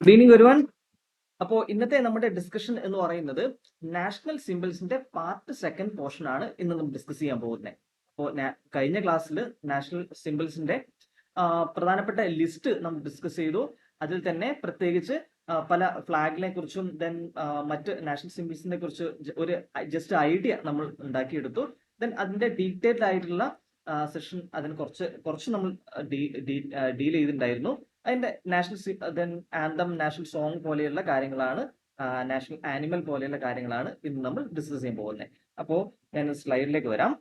Good evening ഒരുവൺ. അപ്പോൾ ഇന്നത്തെ നമ്മുടെ ഡിസ്കഷൻ എന്ന് പറയുന്നത് നാഷണൽ സിംബൽസിന്റെ പാർട്ട് സെക്കൻഡ് പോർഷൻ ആണ് ഇന്ന് നമ്മൾ ഡിസ്കസ് ചെയ്യാൻ പോകുന്നത്. അപ്പോൾ കഴിഞ്ഞ ക്ലാസ്സിൽ നാഷണൽ സിംബൽസിന്റെ പ്രധാനപ്പെട്ട ലിസ്റ്റ് നമ്മൾ ഡിസ്കസ് ചെയ്തു. അതിൽ തന്നെ പ്രത്യേകിച്ച് പല ഫ്ലാഗിനെ കുറിച്ചും ദെൻ മറ്റ് നാഷണൽ സിംബൽസിനെ കുറിച്ച് ഒരു ജസ്റ്റ് ഐഡിയ നമ്മൾ ഉണ്ടാക്കിയെടുത്തു. ദെൻ അതിന്റെ ഡീറ്റെയിൽഡ് ആയിട്ടുള്ള സെഷൻ അതിന് കുറച്ച് നമ്മൾ ഡീൽ ചെയ്തിട്ടുണ്ടായിരുന്നു. അതിന്റെ നാഷണൽ ആന്തം, നാഷണൽ സോങ് പോലെയുള്ള കാര്യങ്ങളാണ്, നാഷണൽ ആനിമൽ പോലെയുള്ള കാര്യങ്ങളാണ് ഇന്ന് നമ്മൾ ഡിസ്കസ് ചെയ്യാൻ പോകുന്നത്. അപ്പോ ഞാൻ സ്ലൈഡിലേക്ക് വരാം.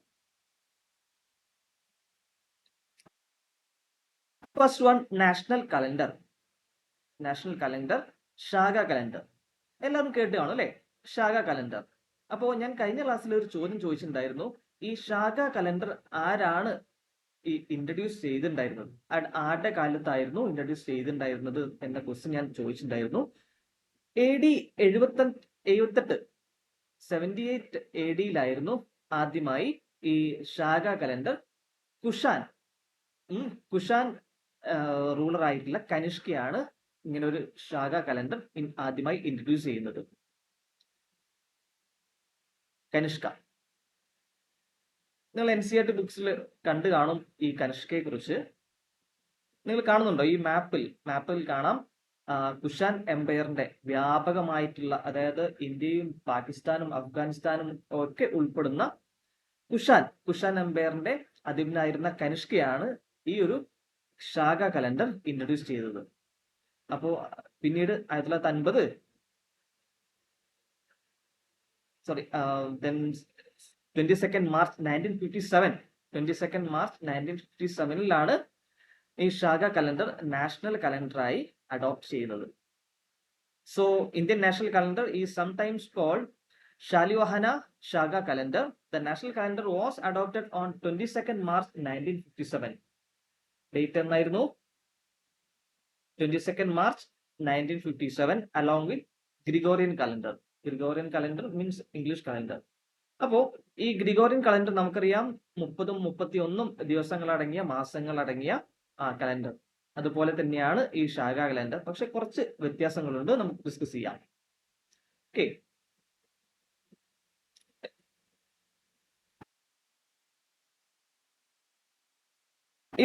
First one, national calendar. National calendar, ശാഖ കലണ്ടർ എല്ലാവരും കേട്ട് കാണും അല്ലെ? ശാഖ കലണ്ടർ. അപ്പോൾ ഞാൻ കഴിഞ്ഞ ക്ലാസ്സിൽ ഒരു ചോദ്യം ചോദിച്ചിട്ടുണ്ടായിരുന്നു, ഈ ശാഖ കലണ്ടർ ആരാണ് ഈ ഇൻട്രൊഡ്യൂസ് ചെയ്തിട്ടുണ്ടായിരുന്നത്, ആരുടെ കാലത്തായിരുന്നു ഇൻട്രൊഡ്യൂസ് ചെയ്തിട്ടുണ്ടായിരുന്നത് എന്ന ക്വസ്റ്റ്യൻ ഞാൻ ചോദിച്ചിട്ടുണ്ടായിരുന്നു. AD 78 AD ആദ്യമായി ഈ ശാഖ കലണ്ടർ കുഷാൻ റൂളർ ആയിട്ടുള്ള കനിഷ്കയാണ് ഇങ്ങനെ ഒരു ശാഖ കലണ്ടർ ആദ്യമായി ഇൻട്രൊഡ്യൂസ് ചെയ്യുന്നത്. കനിഷ്ക നിങ്ങൾ NCERT ബുക്സിൽ കണ്ടു കാണും ഈ കനിഷ്കയെ കുറിച്ച്. നിങ്ങൾ കാണുന്നുണ്ടോ? ഈ മാപ്പിൽ കാണാം കുഷാൻ എംപയറിന്റെ വ്യാപകമായിട്ടുള്ള, അതായത് ഇന്ത്യയും പാകിസ്ഥാനും അഫ്ഗാനിസ്ഥാനും ഒക്കെ ഉൾപ്പെടുന്ന കുഷാൻ എംപയറിന്റെ അധിപനായിരുന്ന കനിഷ്കയാണ് ഈ ഒരു ശാഖ കലണ്ടർ ഇൻട്രൊഡ്യൂസ് ചെയ്തത്. അപ്പോ പിന്നീട് 1950 22 മാർച്ച് 1957 ഈ ശാഖ കലണ്ടർ നാഷണൽ കലണ്ടറായി അഡോപ്റ്റ് ചെയ്യുന്നത്. So Indian national calendar is sometimes called Shalivahana Saka calendar. The national calendar was adopted on 22 March 1957. Date എന്നായിരുന്നു? 22 March 1957 along with Gregorian calendar. Gregorian calendar means English calendar. അപ്പോ ഈ Gregorian calendar നമുക്കറിയാം 30 31 ദിവസങ്ങളടങ്ങിയ മാസങ്ങളടങ്ങിയ calendar. അതുപോലെ തന്നെയാണ് ഈ Saka calendar, പക്ഷെ കുറച്ച് വ്യത്യാസങ്ങളുണ്ട്, നമുക്ക് ഡിസ്കസ് ചെയ്യാം. ഓക്കെ,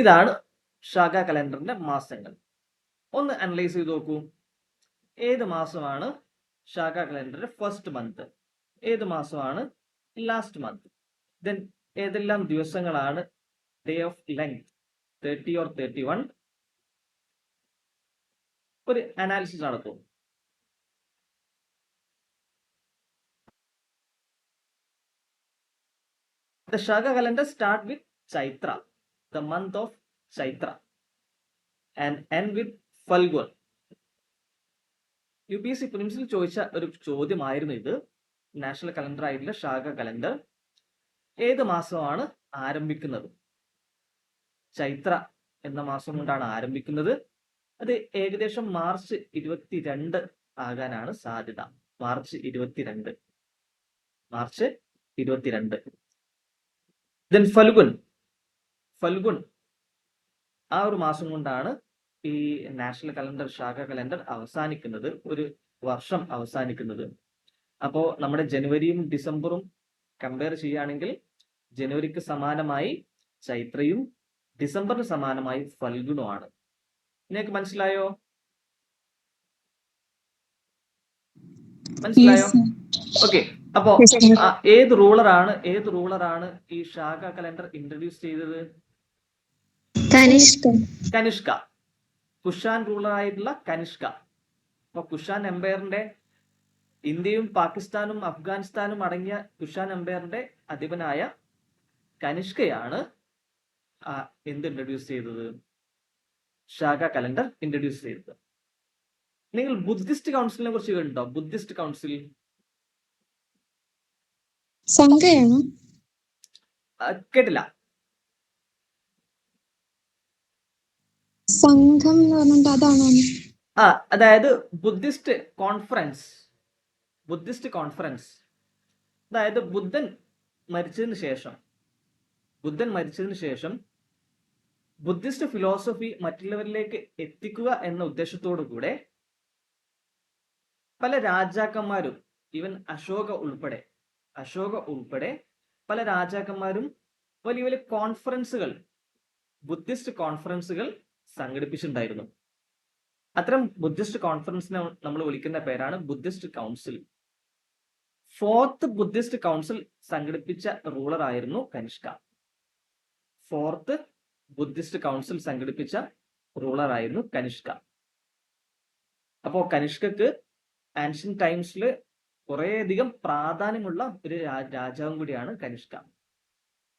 ഇതാണ് ശാഖ കലണ്ടറിന്റെ മാസങ്ങൾ. ഒന്ന് അനലൈസ് ചെയ്ത് നോക്കൂ. ഏത് മാസമാണ് ശാഖ കലണ്ടറിന്റെ ഫസ്റ്റ് മന്ത്? ഏത് മാസമാണ് ലാസ്റ്റ് മന്ത്? ദെൻ ഏതെല്ലാം ദിവസങ്ങളാണ് ഡേ ഓഫ് ലെങ്ത്, 30 or 31? ഒരു അനാലിസിസ് നടത്തും. The Shaka calendar start with Chaitra, the month of Chaitra, and end with Falgun. UPSC പ്രിലിംസിൽ ചോദിച്ച ഒരു ചോദ്യമായിരുന്നു ഇത്. നാഷണൽ കലണ്ടർ ആയിട്ടുള്ള ശാഖ കലണ്ടർ ഏത് മാസമാണ് ആരംഭിക്കുന്നത്? ചൈത്ര എന്ന മാസം കൊണ്ടാണ് ആരംഭിക്കുന്നത്. അത് ഏകദേശം മാർച്ച് 22 ആകാനാണ് സാധ്യത. മാർച്ച് 22. ദെൻ ഫൽഗുൻ ആ ഒരു മാസം കൊണ്ടാണ് ഈ നാഷണൽ കലണ്ടർ ശാഖ കലണ്ടർ അവസാനിക്കുന്നത്, ഒരു വർഷം അവസാനിക്കുന്നത്. അപ്പോ നമ്മുടെ ജനുവരിയും ഡിസംബറും കമ്പയർ ചെയ്യുകയാണെങ്കിൽ ജനുവരിക്ക് സമാനമായി ചൈത്രയും ഡിസംബറിന് സമാനമായി ഫൽഗുനുമാണ്. നിങ്ങൾക്ക് മനസ്സിലായോ? ഓക്കെ. അപ്പോ ഏത് റൂളറാണ് ഈ ശാഖ കലണ്ടർ ഇൻട്രൊഡ്യൂസ് ചെയ്തത്? കനിഷ്ക. കുഷാൻ റൂളർ ആയിട്ടുള്ള കനിഷ്ക. അപ്പൊ കുഷാൻ എംപയറിന്റെ, ഇന്ത്യയും പാകിസ്ഥാനും അഫ്ഗാനിസ്ഥാനും അടങ്ങിയ കുഷാൻ എംപയറിന്റെ അധിപനായ കനിഷ്കയാണ് എന്ത് ഇൻട്രൊഡ്യൂസ് ചെയ്തത്? ശാഖ കലണ്ടർ ഇൻട്രൊഡ്യൂസ് ചെയ്തത്. നിങ്ങൾ ബുദ്ധിസ്റ്റ് കൗൺസിലിനെ കുറിച്ച് കേട്ടോ? ബുദ്ധിസ്റ്റ് കൗൺസിൽ കേട്ടില്ല? സംഘം അതായത് ബുദ്ധിസ്റ്റ് കോൺഫറൻസ്. അതായത് ബുദ്ധൻ മരിച്ചതിന് ശേഷം ബുദ്ധിസ്റ്റ് ഫിലോസഫി മറ്റുള്ളവരിലേക്ക് എത്തിക്കുക എന്ന ഉദ്ദേശത്തോടു കൂടെ പല രാജാക്കന്മാരും, ഈവൻ അശോക ഉൾപ്പെടെ പല രാജാക്കന്മാരും വലിയ വലിയ കോൺഫറൻസുകൾ, ബുദ്ധിസ്റ്റ് കോൺഫറൻസുകൾ സംഘടിപ്പിച്ചിട്ടുണ്ടായിരുന്നു. അത്തരം ബുദ്ധിസ്റ്റ് കോൺഫറൻസിനെ നമ്മൾ വിളിക്കുന്ന പേരാണ് Buddhist council. 4th Buddhist council സംഘടിപ്പിച്ച റൂളർ ആയിരുന്നു കനിഷ്ക. 4th ബുദ്ധിസ്റ്റ് കൗൺസിൽ സംഘടിപ്പിച്ച റൂളർ ആയിരുന്നു കനിഷ്ക. അപ്പോ കനിഷ്കക്ക് ആൻഷ്യൻ ടൈംസിൽ കുറേയധികം പ്രാധാന്യമുള്ള ഒരു രാജാവും കൂടിയാണ് കനിഷ്ക.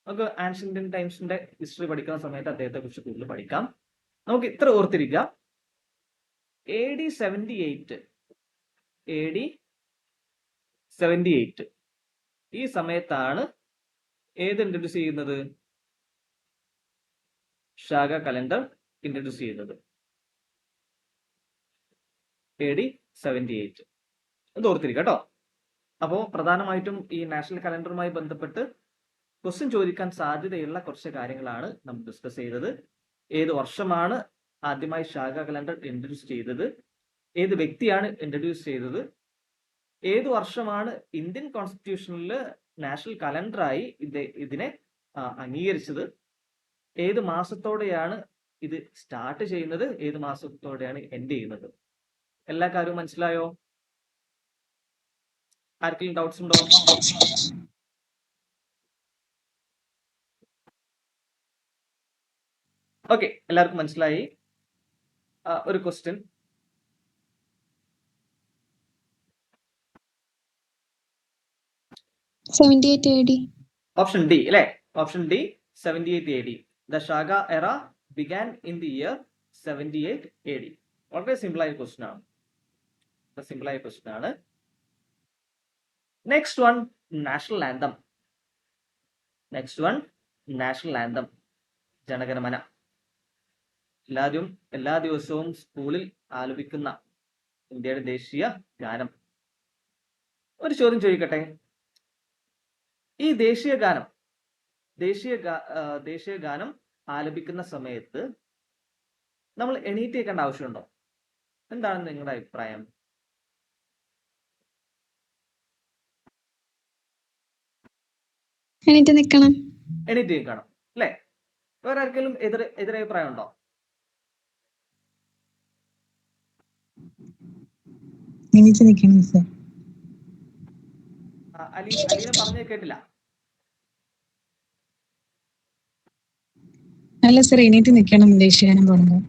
നമുക്ക് ആൻഷ്യൻ ടൈംസിന്റെ ഹിസ്റ്ററി പഠിക്കുന്ന സമയത്ത് അദ്ദേഹത്തെ കുറിച്ച് കൂടുതൽ പഠിക്കാം. നമുക്ക് ഇത്ര ഓർത്തിരിക്കുക, AD 78 ഈ സമയത്താണ് ഏത് ഇൻട്രൊഡ്യൂസ് ചെയ്യുന്നത്? ശാഖ കലണ്ടർ ഇൻട്രൊഡ്യൂസ് ചെയ്യുന്നത്. AD 78 അത് ഓർത്തിരിക്കുക കേട്ടോ. അപ്പോ പ്രധാനമായിട്ടും ഈ നാഷണൽ കലണ്ടറുമായി ബന്ധപ്പെട്ട് ക്വസ്റ്റ്യൻ ചോദിക്കാൻ സാധ്യതയുള്ള കുറച്ച് കാര്യങ്ങളാണ് നമ്മൾ ഡിസ്കസ് ചെയ്തത്. ഏത് വർഷമാണ് ആദ്യമായി ശാഖ കലണ്ടർ ഇൻട്രൊഡ്യൂസ് ചെയ്തത്? ഏത് വ്യക്തിയാണ് ഇൻട്രൊഡ്യൂസ് ചെയ്തത്? ഏത് വർഷമാണ് ഇന്ത്യൻ കോൺസ്റ്റിറ്റ്യൂഷനിൽ നാഷണൽ കലണ്ടറായി ഇതിനെ അംഗീകരിച്ചത്? ഏത് മാസത്തോടെയാണ് ഇത് സ്റ്റാർട്ട് ചെയ്യുന്നത്? ഏത് മാസത്തോടെയാണ് എൻഡ് ചെയ്യുന്നത്? എല്ലാ കാര്യവും മനസ്സിലായോ? ആർക്കെങ്കിലും ഡൗട്ട്സ് ഉണ്ടോ? ഓക്കെ, എല്ലാവർക്കും മനസ്സിലായി. ഒരു ക്വസ്റ്റ്യൻ, ഓപ്ഷൻ ഡി അല്ലെ? Option D 78 AD. ദ ശാഖ എറ began in the year 78 AD. വളരെ സിമ്പിൾ ആയ ക്വസ്റ്റ്യൻ ആണ്. Next one, national anthem. Jana Gana Mana. എല്ലാ ദിവസവും സ്കൂളിൽ ആലപിക്കുന്ന ഇന്ത്യയുടെ ദേശീയ ഗാനം. ഒരു ചോദ്യം ചോദിക്കട്ടെ, ഈ ദേശീയ ഗാനം ആലപിക്കുന്ന സമയത്ത് നമ്മൾ എണീറ്റ് നിൽക്കേണ്ട ആവശ്യമുണ്ടോ? എന്താണ് നിങ്ങളുടെ അഭിപ്രായം? എണീറ്റ് നിൽക്കണം അല്ലെ? വേറെ ആർക്കെങ്കിലും എതിരഭിപ്രായം ഉണ്ടോ? അലീന പറഞ്ഞു കേട്ടില്ല. അല്ല സർ, എണീറ്റ് നിൽക്കണം ദേശീയഗാനം പാടുമ്പോൾ.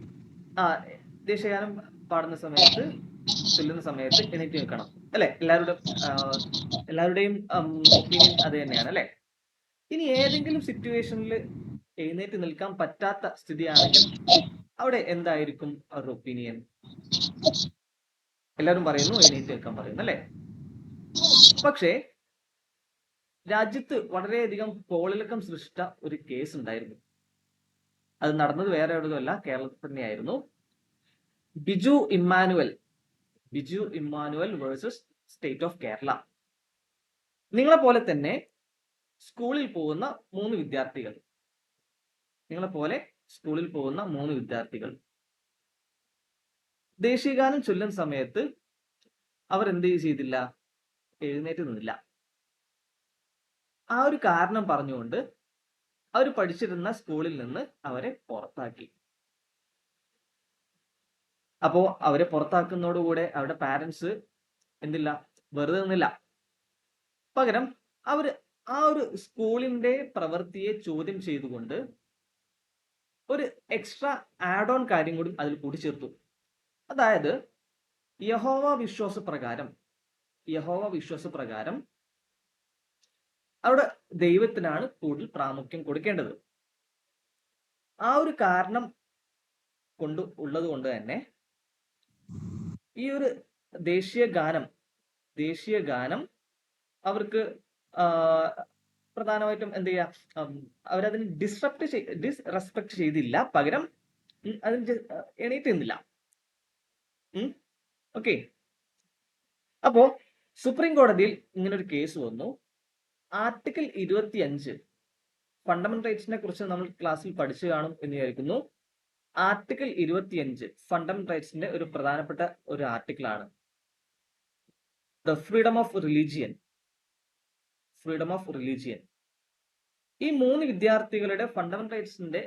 ദേശീയഗാനം പാടുന്ന സമയത്ത്, ചൊല്ലുന്ന സമയത്ത് എണീറ്റ് നിൽക്കണം അല്ലെ? എല്ലാവരുടെയും ഒപ്പീനിയൻ അത് തന്നെയാണ് അല്ലെ? ഇനി ഏതെങ്കിലും സിറ്റുവേഷനിൽ എഴുന്നേറ്റ് നിൽക്കാൻ പറ്റാത്ത സ്ഥിതിയാണെങ്കിൽ അവിടെ എന്തായിരിക്കും അവരുടെ ഒപ്പീനിയൻ? എല്ലാവരും പറയുന്നു എണീറ്റ് നിൽക്കാൻ പറയുന്നു അല്ലെ? പക്ഷേ രാജ്യത്ത് വളരെയധികം കോളിളക്കം സൃഷ്ടിച്ച ഒരു കേസ് ഉണ്ടായിരുന്നു. അത് നടന്നത് വേറെ എവിടെയുമല്ല, കേരളത്തിൽ തന്നെയായിരുന്നു. Biju Emmanuel versus state of Kerala. നിങ്ങളെ പോലെ തന്നെ സ്കൂളിൽ പോകുന്ന 3 വിദ്യാർത്ഥികൾ ദേശീയഗാനം ചൊല്ലുന്ന സമയത്ത് അവർ എന്ത് ചെയ്തില്ല? എഴുന്നേറ്റ് നിന്നില്ല. ആ ഒരു കാരണം പറഞ്ഞുകൊണ്ട് അവർ പഠിച്ചിരുന്ന സ്കൂളിൽ നിന്ന് അവരെ പുറത്താക്കി. അപ്പോ അവരെ പുറത്താക്കുന്നതോടുകൂടെ അവരുടെ പാരന്റ്സ് എന്തില്ല, വെറുതെ നിന്നില്ല. പകരം അവര് ആ ഒരു സ്കൂളിന്റെ പ്രവൃത്തിയെ ചോദ്യം ചെയ്തുകൊണ്ട് ഒരു എക്സ്ട്രാ ആഡ് ഓൺ കാര്യം കൂടി അതിൽ കൂട്ടിച്ചേർത്തു. അതായത് യഹോവ വിശ്വാസപ്രകാരം അവിടെ ദൈവത്തിനാണ് കൂടുതൽ പ്രാമുഖ്യം കൊടുക്കേണ്ടത്. ആ ഒരു കാരണം ഉള്ളത് കൊണ്ട് തന്നെ ഈ ഒരു ദേശീയ ഗാനം അവർക്ക് പ്രധാനമായിട്ടും എന്ത് ചെയ്യാ, അവരതിന് ഡിസ്റെസ്പെക്ട് ചെയ്തില്ല, പകരം അതിന് എണീറ്റ് നിന്നില്ല. ഓക്കെ, അപ്പോ സുപ്രീം കോടതിയിൽ ഇങ്ങനൊരു കേസ് വന്നു. ആർട്ടിക്കിൾ 25 ഫണ്ടമെന്റൽ റൈറ്റ്സിനെ കുറിച്ച് നമ്മൾ ക്ലാസ്സിൽ പഠിച്ചു കാണും എന്ന് വിചാരിക്കുന്നു. ആർട്ടിക്കിൾ 25 ഫണ്ടമെന്റൽ റൈറ്റ്സിന്റെ ഒരു പ്രധാനപ്പെട്ട ഒരു ആർട്ടിക്കിൾ ആണ്. The freedom of religion. ഈ 3 വിദ്യാർത്ഥികളുടെ ഫണ്ടമെന്റൽ റൈറ്റ്സിന്റെ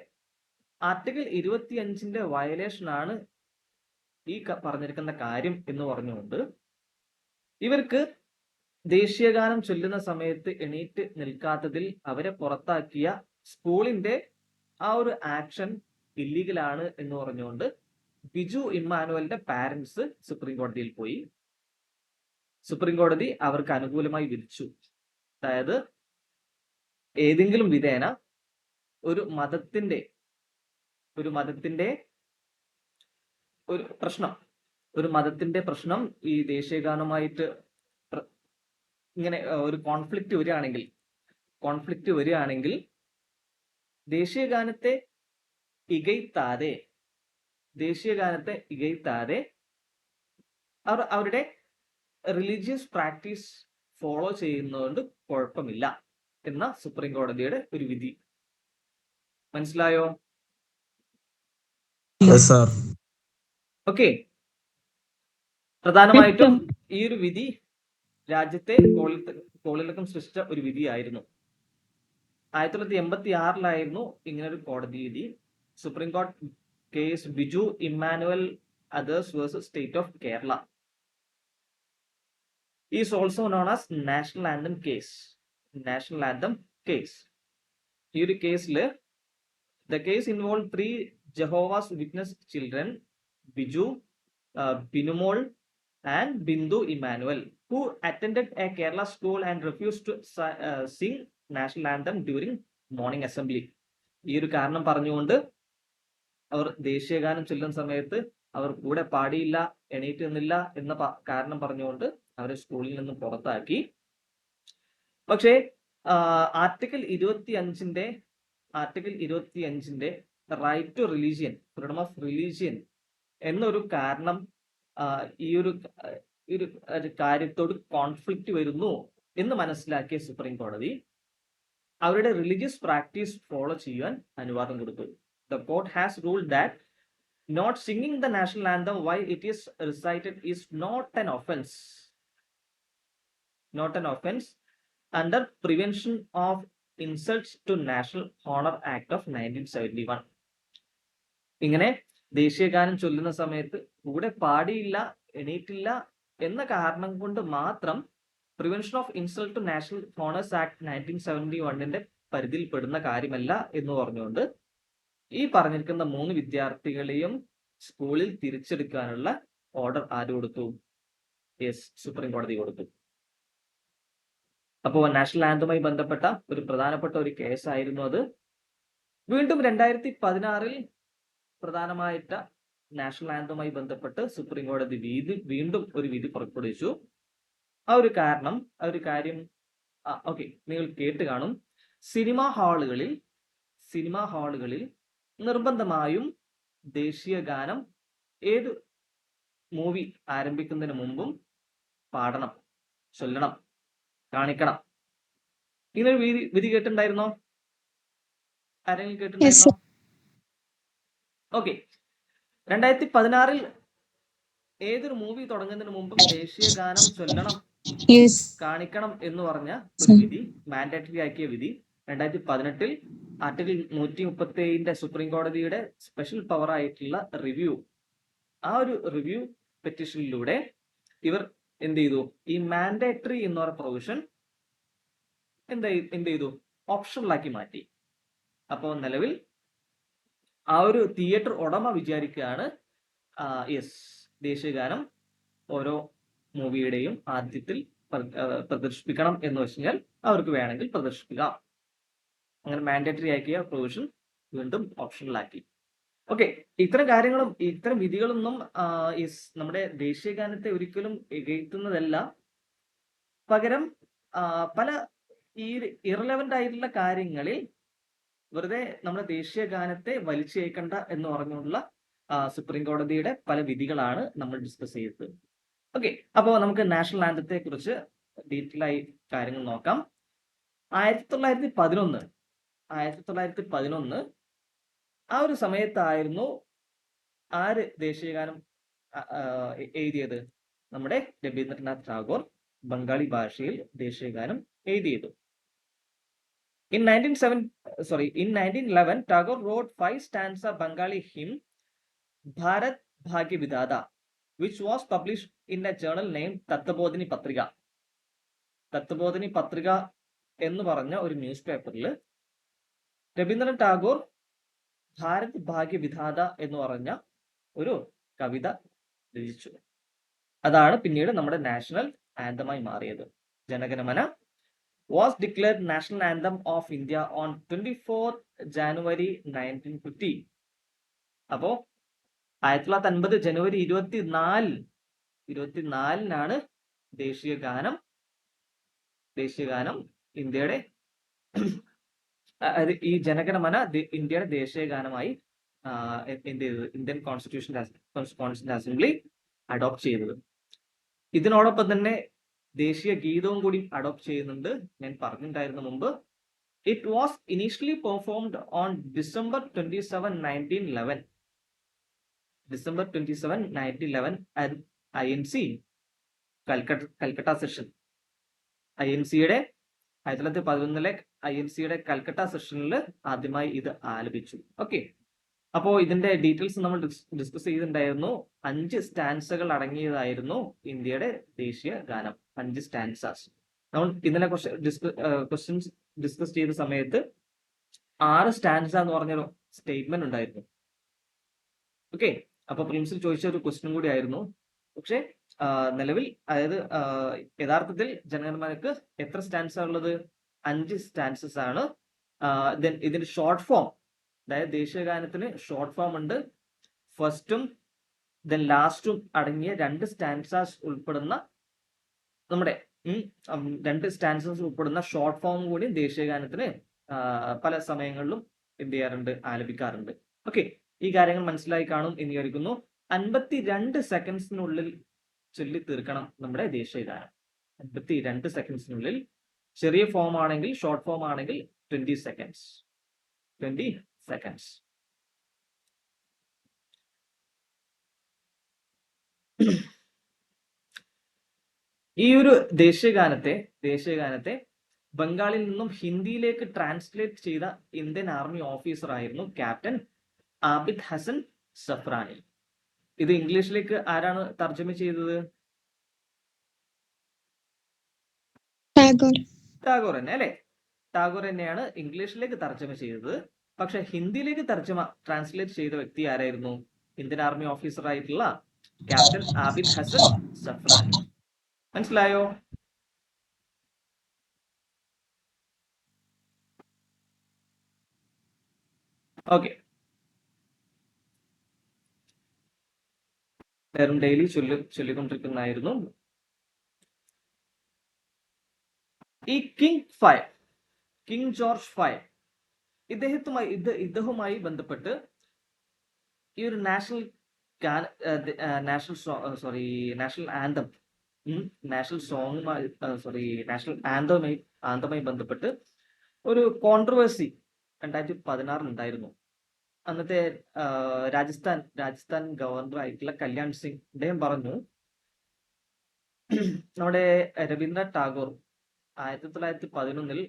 ആർട്ടിക്കിൾ 25 വയലേഷൻ ആണ് ഈ പറഞ്ഞിരിക്കുന്ന കാര്യം എന്ന് പറഞ്ഞുകൊണ്ട് ഇവർക്ക് ദേശീയഗാനം ചൊല്ലുന്ന സമയത്ത് എണീറ്റ് നിൽക്കാത്തതിൽ അവരെ പുറത്താക്കിയ സ്കൂളിന്റെ ആ ഒരു ആക്ഷൻ ഇല്ലീഗലാണ് എന്ന് പറഞ്ഞുകൊണ്ട് ബിജു ഇമ്മാനുവലിന്റെ പാരന്റ്സ് സുപ്രീം കോടതിയിൽ പോയി. സുപ്രീം കോടതി അവർക്ക് അനുകൂലമായി വിധിച്ചു. അതായത് ഏതെങ്കിലും വിധേന ഒരു മതത്തിന്റെ പ്രശ്നം ഈ ദേശീയഗാനവുമായിട്ട് ഇങ്ങനെ ഒരു കോൺഫ്ലിക്റ്റ് വരികയാണെങ്കിൽ ദേശീയഗാനത്തെ ഇകഴ്ത്താതെ അവർ അവരുടെ റിലീജിയസ് പ്രാക്ടീസ് ഫോളോ ചെയ്യുന്നതുകൊണ്ട് കുഴപ്പമില്ല എന്ന സുപ്രീം കോടതിയുടെ ഒരു വിധി. മനസ്സിലായോ? ഓക്കെ. പ്രധാനമായിട്ടും ഈ ഒരു വിധി രാജ്യത്തെ കോളിളക്കം സൃഷ്ടിച്ച ഒരു വിധിയായിരുന്നു. 1986 ഇങ്ങനൊരു കോടതി വിധി. Supreme court case Biju Emmanuel others versus state of Kerala is also known as national anthem case. ഈ ഒരു കേസില് the case involved 3 Jehovah's Witness children, Biju, Binumol and Bindu Emmanuel, who attended a Kerala school and refused to sing national anthem during morning assembly. ഈ ഒരു കാരണം പറഞ്ഞുകൊണ്ട് അവർ ദേശീയഗാനം ചൊല്ലുന്ന സമയത്ത് അവർ കൂടെ പാടിയില്ല, എണീറ്റ് നിന്നില്ല എന്ന കാരണം പറഞ്ഞുകൊണ്ട് അവരെ സ്കൂളിൽ നിന്ന് പുറത്താക്കി. പക്ഷേ article 25 right to religion, freedom of religion എന്നൊരു കാരണം ഈ ഒരു കാര്യത്തോട് കോൺഫ്ലിക്റ്റ് വരുന്നു എന്ന് മനസ്സിലാക്കിയ സുപ്രീം കോടതി അവരുടെ റിലീജിയസ് പ്രാക്ടീസ് ഫോളോ ചെയ്യാൻ അനുവാദം കൊടുത്തു. The court has ruled that not singing the national anthem while it is recited is not an offense under Prevention of Insults to National Honor Act of 1971. ഇങ്ങനെ ദേശീയഗാനം ചൊല്ലുന്ന സമയത്ത് കൂടെ പാടിയില്ല, എണീറ്റില്ല എന്ന കാരണം കൊണ്ട് മാത്രം prevention of insult to national honours act 1971 പരിധിയിൽ പെടുന്ന കാര്യമല്ല എന്ന് പറഞ്ഞുകൊണ്ട് ഈ പറഞ്ഞിരിക്കുന്ന 3 വിദ്യാർത്ഥികളെയും സ്കൂളിൽ തിരിച്ചെടുക്കാനുള്ള ഓർഡർ ആര് കൊടുത്തു? സുപ്രീം കോടതി കൊടുത്തു. അപ്പോൾ നാഷണൽ ആന്തവുമായി ബന്ധപ്പെട്ട ഒരു പ്രധാനപ്പെട്ട ഒരു കേസായിരുന്നു അത്. വീണ്ടും 2016 പ്രധാനമായിട്ട് നാഷണൽ ആന്തവുമായി ബന്ധപ്പെട്ട് സുപ്രീം കോടതി വീണ്ടും ഒരു വിധി പുറപ്പെടുവിച്ചു. ആ ഒരു കാര്യം നിങ്ങൾ കേട്ട് കാണും. സിനിമാ ഹാളുകളിൽ നിർബന്ധമായും ദേശീയ ഗാനം ഏത് മൂവി ആരംഭിക്കുന്നതിന് മുമ്പും പാടണം, ചൊല്ലണം, കാണിക്കണം. ഇങ്ങനൊരു വിധി കേട്ടിട്ടുണ്ടായിരുന്നോ? ആരെങ്കിലും കേട്ടിട്ടുണ്ടായിരുന്നോ? ഓക്കെ. 2016 ഏതൊരു മൂവി തുടങ്ങുന്നതിന് മുമ്പും ദേശീയ ഗാനം ചൊല്ലണം, കാണിക്കണം എന്ന് പറഞ്ഞ ഒരു വിധി, മാൻഡേറ്ററി ആക്കിയ വിധി 2018 ആർട്ടിക്കിൾ 137 സുപ്രീം കോടതിയുടെ സ്പെഷ്യൽ പവർ ആയിട്ടുള്ള റിവ്യൂ, ആ ഒരു റിവ്യൂ പെറ്റീഷനിലൂടെ ഇവർ എന്ത് ചെയ്തു? ഈ മാൻഡേറ്ററി എന്ന് പറയുന്ന പ്രൊവിഷൻ എന്ത് ചെയ്തു? ഓപ്ഷണലാക്കി മാറ്റി. അപ്പോൾ നിലവിൽ ആ ഒരു തിയേറ്റർ ഉടമ വിചാരിക്കുകയാണ് ദേശീയഗാനം ഓരോ മൂവിയുടെയും ആദ്യത്തിൽ പ്രദർശിപ്പിക്കണം എന്ന് വെച്ച് കഴിഞ്ഞാൽ അവർക്ക് വേണമെങ്കിൽ പ്രദർശിപ്പിക്കാം. അങ്ങനെ മാൻഡേറ്ററി ആക്കിയ പ്രൊവിഷൻ വീണ്ടും ഓപ്ഷണലാക്കി. ഓക്കെ, ഇത്തരം വിധികളൊന്നും നമ്മുടെ ദേശീയഗാനത്തെ ഒരിക്കലും ഇകഴ്ത്തുന്നതല്ല. പകരം പല ഈ ഇറലവന്റ് ആയിട്ടുള്ള കാര്യങ്ങളിൽ വെറുതെ നമ്മുടെ ദേശീയഗാനത്തെ വലിച്ചേക്കണ്ട എന്ന് പറഞ്ഞുള്ള സുപ്രീം കോടതിയുടെ പല വിധികളാണ് നമ്മൾ ഡിസ്കസ് ചെയ്തത്. ഓക്കെ, അപ്പോൾ നമുക്ക് നാഷണൽ ആന്തത്തെ കുറിച്ച് ഡീറ്റെയിൽ ആയി കാര്യങ്ങൾ നോക്കാം. 1911 ആ ഒരു സമയത്തായിരുന്നു ആര് ദേശീയഗാനം എഴുതിയത്? നമ്മുടെ രവീന്ദ്രനാഥ് ടാഗോർ ബംഗാളി ഭാഷയിൽ ദേശീയഗാനം എഴുതിയത്. In 1911, Tagore wrote 5 stanza Bengali hymn Bharat Bhagya Vidhata, which was published in a journal named Tattvabodhini Patrika. Tattvabodhini പത്രിക എന്ന് പറഞ്ഞ ഒരു ന്യൂസ് പേപ്പറിൽ രവീന്ദ്രനാഥ് ടാഗോർ ഭാരത് ഭാഗ്യ വിധാത എന്ന് പറഞ്ഞ ഒരു കവിത രചിച്ചു. അതാണ് പിന്നീട് നമ്മുടെ നാഷണൽ ആന്തമായി മാറിയത്. Jana Gana Mana was declared national anthem of India on 24 January 1950. അപ്പോ 1950 ജനുവരി 24-നാണ് ദേശീയഗാനം ഇന്ത്യയുടെ ഈ ജനഗണമന ഇന്ത്യയുടെ ദേശീയഗാനമായി ഇന്ത്യൻ കോൺസ്റ്റിറ്റ്യൂഷൻ അസംബ്ലി അഡോപ്റ്റ് ചെയ്തത്. ഇതിനോടൊപ്പം തന്നെ ദേശീയ ഗീതവും കൂടി അഡോപ്റ്റ് ചെയ്യുന്നുണ്ട്. ഞാൻ പറഞ്ഞിട്ടുണ്ടായിരുന്നു മുമ്പ്. It was initially performed on December 27, 1911. December 27, 1911 at INC Calcutta session. INCയുടെ 1911 INCയുടെ കൽക്കട്ട സെഷനിൽ ആദ്യമായി ഇത് ആലപിച്ചു. ഓക്കെ, അപ്പോ ഇതിന്റെ ഡീറ്റെയിൽസ് നമ്മൾ ഡിസ്കസ് ചെയ്തിട്ടുണ്ടായിരുന്നു. 5 സ്റ്റാൻസകൾ അടങ്ങിയതായിരുന്നു ഇന്ത്യയുടെ ദേശീയ ഗാനം. 5 സ്റ്റാൻസാസ്. നമ്മൾ ഇന്നലെ ക്വസ്റ്റ്യൻസ് ഡിസ്കസ് ചെയ്ത സമയത്ത് 6 സ്റ്റാൻസ എന്ന് പറഞ്ഞൊരു സ്റ്റേറ്റ്മെന്റ് ഉണ്ടായിരുന്നു. ഓക്കെ, അപ്പൊ പ്രിൻസിൽ ചോദിച്ച ഒരു ക്വസ്റ്റ്യൻ കൂടി ആയിരുന്നു. പക്ഷെ നിലവിൽ അതായത് യഥാർത്ഥത്തിൽ ജനഗണമനക്ക് എത്ര സ്റ്റാൻസ ഉള്ളത്? 5 സ്റ്റാൻസസ് ആണ്. ഇതിന്റെ ഷോർട്ട് ഫോം, അതായത് ദേശീയഗാനത്തിന് ഷോർട്ട് ഫോം ഉണ്ട്. ഫസ്റ്റും ദെൻ ലാസ്റ്റും അടങ്ങിയ 2 സ്റ്റാൻസാസ് ഉൾപ്പെടുന്ന നമ്മുടെ 2 സ്റ്റാൻസസ് ഉൾപ്പെടുന്ന ഷോർട്ട് ഫോം കൂടി ദേശീയഗാനത്തിന് പല സമയങ്ങളിലും എന്ത് ചെയ്യാറുണ്ട്? ആലപിക്കാറുണ്ട്. ഓക്കെ, ഈ കാര്യങ്ങൾ മനസ്സിലായി കാണും എന്ന് വിചാരിക്കുന്നു. 52 സെക്കൻഡ്സിനുള്ളിൽ ചൊല്ലി തീർക്കണം നമ്മുടെ ദേശീയഗാനം. 52 സെക്കൻഡ്സിനുള്ളിൽ. ചെറിയ ഫോം ആണെങ്കിൽ, ഷോർട്ട് ഫോം ആണെങ്കിൽ 20 സെക്കൻഡ്സ്. ഈ ഒരു ദേശീയഗാനത്തെ ബംഗാളിൽ നിന്നും ഹിന്ദിയിലേക്ക് ട്രാൻസ്ലേറ്റ് ചെയ്ത ഇന്ത്യൻ ആർമി ഓഫീസർ ആയിരുന്നു ക്യാപ്റ്റൻ ആബിദ് ഹസൻ സഫ്രാനി. ഇത് ഇംഗ്ലീഷിലേക്ക് ആരാണ് തർജ്ജമ ചെയ്തത്? ടാഗോർ തന്നെ അല്ലെ? ടാഗോർ തന്നെയാണ് ഇംഗ്ലീഷിലേക്ക് തർജ്ജമ ചെയ്തത്. പക്ഷെ ഹിന്ദിയിലേക്ക് ട്രാൻസ്ലേറ്റ് ചെയ്ത വ്യക്തി ആരായിരുന്നു? ഇന്ത്യൻ ആർമി ഓഫീസർ ആയിട്ടുള്ള ക്യാപ്റ്റൻ ആബിദ് ഹസൻ സഫ്രാനി. മനസ്സിലായോ? ഓക്കെ, ഡെയിലി ചൊല്ലിക്കൊണ്ടിരിക്കുന്നതായിരുന്നു. ഈ കിങ് ജോർജ് V ഇദ്ദേഹവുമായി ബന്ധപ്പെട്ട് ഈ ഒരു നാഷണൽ ആന്തമായി ബന്ധപ്പെട്ട് ഒരു കോൺട്രവേഴ്സി 2016 ഉണ്ടായിരുന്നു. അന്നത്തെ രാജസ്ഥാൻ ഗവർണർ ആയിട്ടുള്ള കല്യാൺ സിംഗ് അദ്ദേഹം പറഞ്ഞു, നമ്മുടെ രവീന്ദ്രനാഥ് ടാഗോർ 1911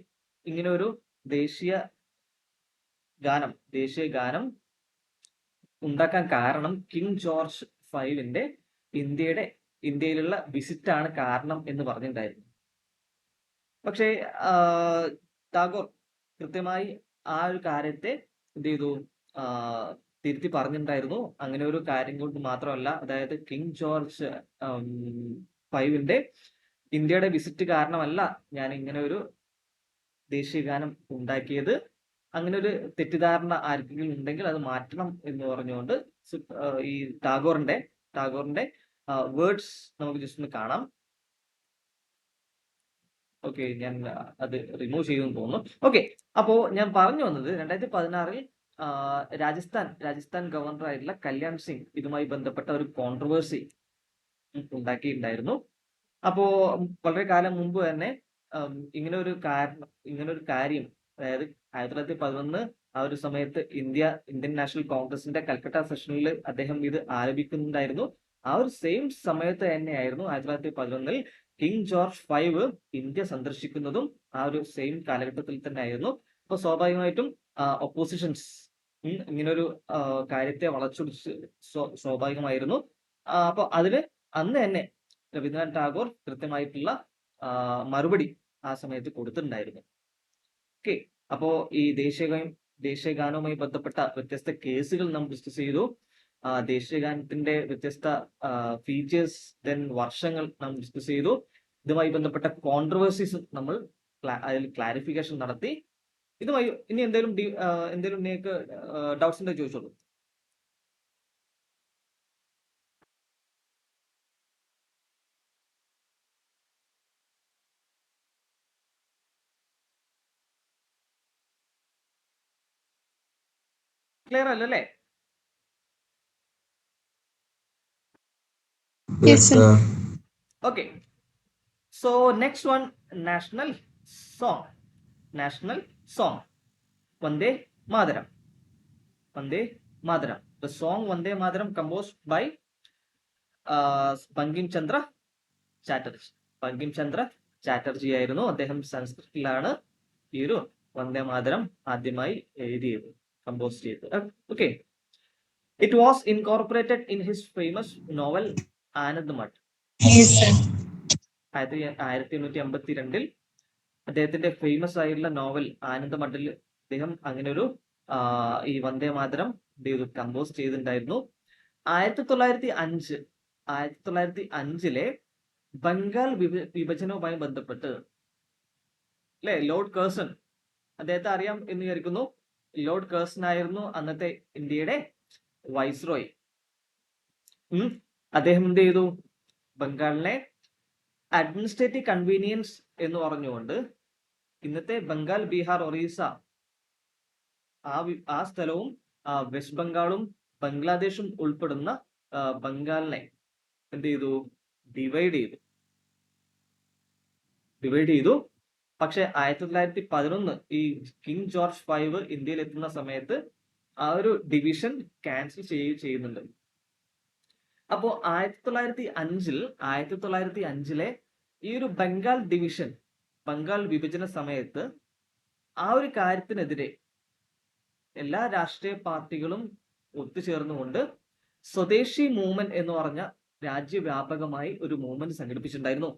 ഇങ്ങനെ ഒരു ദേശീയ ഗാനം ഉണ്ടാക്കാൻ കാരണം കിങ് ജോർജ് V ഇന്ത്യയിലുള്ള വിസിറ്റ് ആണ് കാരണം എന്ന് പറഞ്ഞിട്ടുണ്ടായിരുന്നു. പക്ഷേ ടാഗോർ കൃത്യമായി ആ ഒരു കാര്യത്തെ എന്ത് ചെയ്തു? തിരുത്തി പറഞ്ഞിട്ടുണ്ടായിരുന്നു. അങ്ങനെ ഒരു കാര്യം കൊണ്ട് മാത്രമല്ല, അതായത് കിങ് ജോർജ് V ഇന്ത്യയുടെ വിസിറ്റ് കാരണമല്ല ഞാൻ ഇങ്ങനെ ഒരു ദേശീയഗാനം ഉണ്ടാക്കിയത്. അങ്ങനെ ഒരു തെറ്റിദ്ധാരണ ആർക്കെങ്കിലും ഉണ്ടെങ്കിൽ അത് മാറ്റണം എന്ന് പറഞ്ഞുകൊണ്ട് ഈ ടാഗോറിന്റെ വേർഡ്സ് നമുക്ക് ജസ്റ്റ് ഒന്ന് കാണാം. ഓക്കെ, ഞാൻ അത് റിമൂവ് ചെയ്തെന്ന് തോന്നുന്നു. ഓക്കെ, അപ്പോ ഞാൻ പറഞ്ഞു വന്നത് 2016 രാജസ്ഥാൻ ഗവർണർ ആയിട്ടുള്ള കല്യാൺ സിംഗ് ഇതുമായി ബന്ധപ്പെട്ട ഒരു കോൺട്രവേഴ്സി ഉണ്ടാക്കിയിട്ടുണ്ടായിരുന്നു. അപ്പോ വളരെ കാലം മുമ്പ് തന്നെ ഇങ്ങനെ ഒരു കാര്യം, അതായത് 1911 ആ ഒരു സമയത്ത് ഇന്ത്യൻ നാഷണൽ കോൺഗ്രസിന്റെ കൽക്കട്ട സെഷനിൽ അദ്ദേഹം ഇത് ആലപിക്കുന്നുണ്ടായിരുന്നു. ആ ഒരു സെയിം സമയത്ത് തന്നെയായിരുന്നു 1911 കിങ് ജോർജ് 5 ഇന്ത്യ സന്ദർശിക്കുന്നതും ആ ഒരു സെയിം കാലഘട്ടത്തിൽ തന്നെ ആയിരുന്നു. അപ്പൊ സ്വാഭാവികമായിട്ടും ഒപ്പോസിഷൻസ് ഇങ്ങനൊരു കാര്യത്തെ വളച്ചൊടിച്ച് സ്വാഭാവികമായിരുന്നു. അപ്പൊ അതിന് അന്ന് തന്നെ രവീന്ദ്രനാഥ് ടാഗോർ കൃത്യമായിട്ടുള്ള മറുപടി ആ സമയത്ത് കൊടുത്തിട്ടുണ്ടായിരുന്നു. ഓക്കെ, അപ്പോ ഈ ദേശീയഗാനവുമായി ബന്ധപ്പെട്ട വ്യത്യസ്ത കേസുകൾ നാം ഡിസ്കസ് ചെയ്തു. ദേശീയഗാനത്തിന്റെ വ്യത്യസ്ത ഫീച്ചേഴ്സ്, ദെൻ വർഷങ്ങൾ നാം ഡിസ്കസ് ചെയ്തു. ഇതുമായി ബന്ധപ്പെട്ട കോൺട്രവേഴ്സീസ് നമ്മൾ അതിൽ ക്ലാരിഫിക്കേഷൻ നടത്തി. ഇതുമായി ഇനി എന്തെങ്കിലും നിങ്ങൾക്ക് ഡൗട്ട്സ് ഉണ്ടെങ്കിൽ ചോദിച്ചോളൂ. ക്ലിയർ അല്ലല്ലേ? Yes, sir. Okay. So next one, national song. National song. Vande Mataram. Vande Mataram. The song Vande Mataram composed by Bankim Chandra Chatterjee. Bankim Chandra Chatterjee ആയിരുന്നു. അദ്ദേഹം സംസ്കൃതത്തിലാണ് ഈ ഒരു വന്ദേ മാതരം ആദ്യമായി എഴുതിയത്, കമ്പോസ് ചെയ്തത്. Okay, it was incorporated in his famous novel Anand Math. Yes, sir. 1852 അദ്ദേഹത്തിന്റെ famous ആയിട്ടുള്ള novel Anand മഠിൽ അദ്ദേഹം അങ്ങനെ ഒരു ഈ വന്ദേ മാതരം കമ്പോസ് ചെയ്തിട്ടുണ്ടായിരുന്നു. 1905 ബംഗാൾ വിഭജനവുമായി ബന്ധപ്പെട്ട് അല്ലെ, ലോർഡ് കേഴ്സൺ, അദ്ദേഹത്തെ അറിയാം എന്ന് വിചാരിക്കുന്നു. ലോർഡ് കേഴ്സൺ ആയിരുന്നു അന്നത്തെ ഇന്ത്യയുടെ വൈസ്രോയ്. അദ്ദേഹം എന്ത് ചെയ്തു? ബംഗാളിനെ അഡ്മിനിസ്ട്രേറ്റീവ് കൺവീനിയൻസ് എന്ന് പറഞ്ഞുകൊണ്ട് ഇന്നത്തെ ബംഗാൾ, ബീഹാർ, ഒറീസ ആ സ്ഥലവും വെസ്റ്റ് ബംഗാളും ബംഗ്ലാദേശും ഉൾപ്പെടുന്ന ബംഗാളിനെ എന്ത് ചെയ്തു? ഡിവൈഡ് ചെയ്തു. പക്ഷെ 1911 ഈ കിങ് ജോർജ് 5 ഇന്ത്യയിൽ എത്തുന്ന സമയത്ത് ആ ഒരു ഡിവിഷൻ ക്യാൻസൽ ചെയ്യുന്നുണ്ട്. അപ്പോ 1905 ഈ ഒരു ബംഗാൾ ഡിവിഷൻ, ബംഗാൾ വിഭജന സമയത്ത് ആ ഒരു കാര്യത്തിനെതിരെ എല്ലാ രാഷ്ട്രീയ പാർട്ടികളും ഒത്തുചേർന്നുകൊണ്ട് സ്വദേശി മൂവ്മെന്റ് എന്ന് പറഞ്ഞ രാജ്യവ്യാപകമായി ഒരു മൂവ്മെന്റ് സംഘടിപ്പിച്ചിട്ടുണ്ടായിരുന്നു.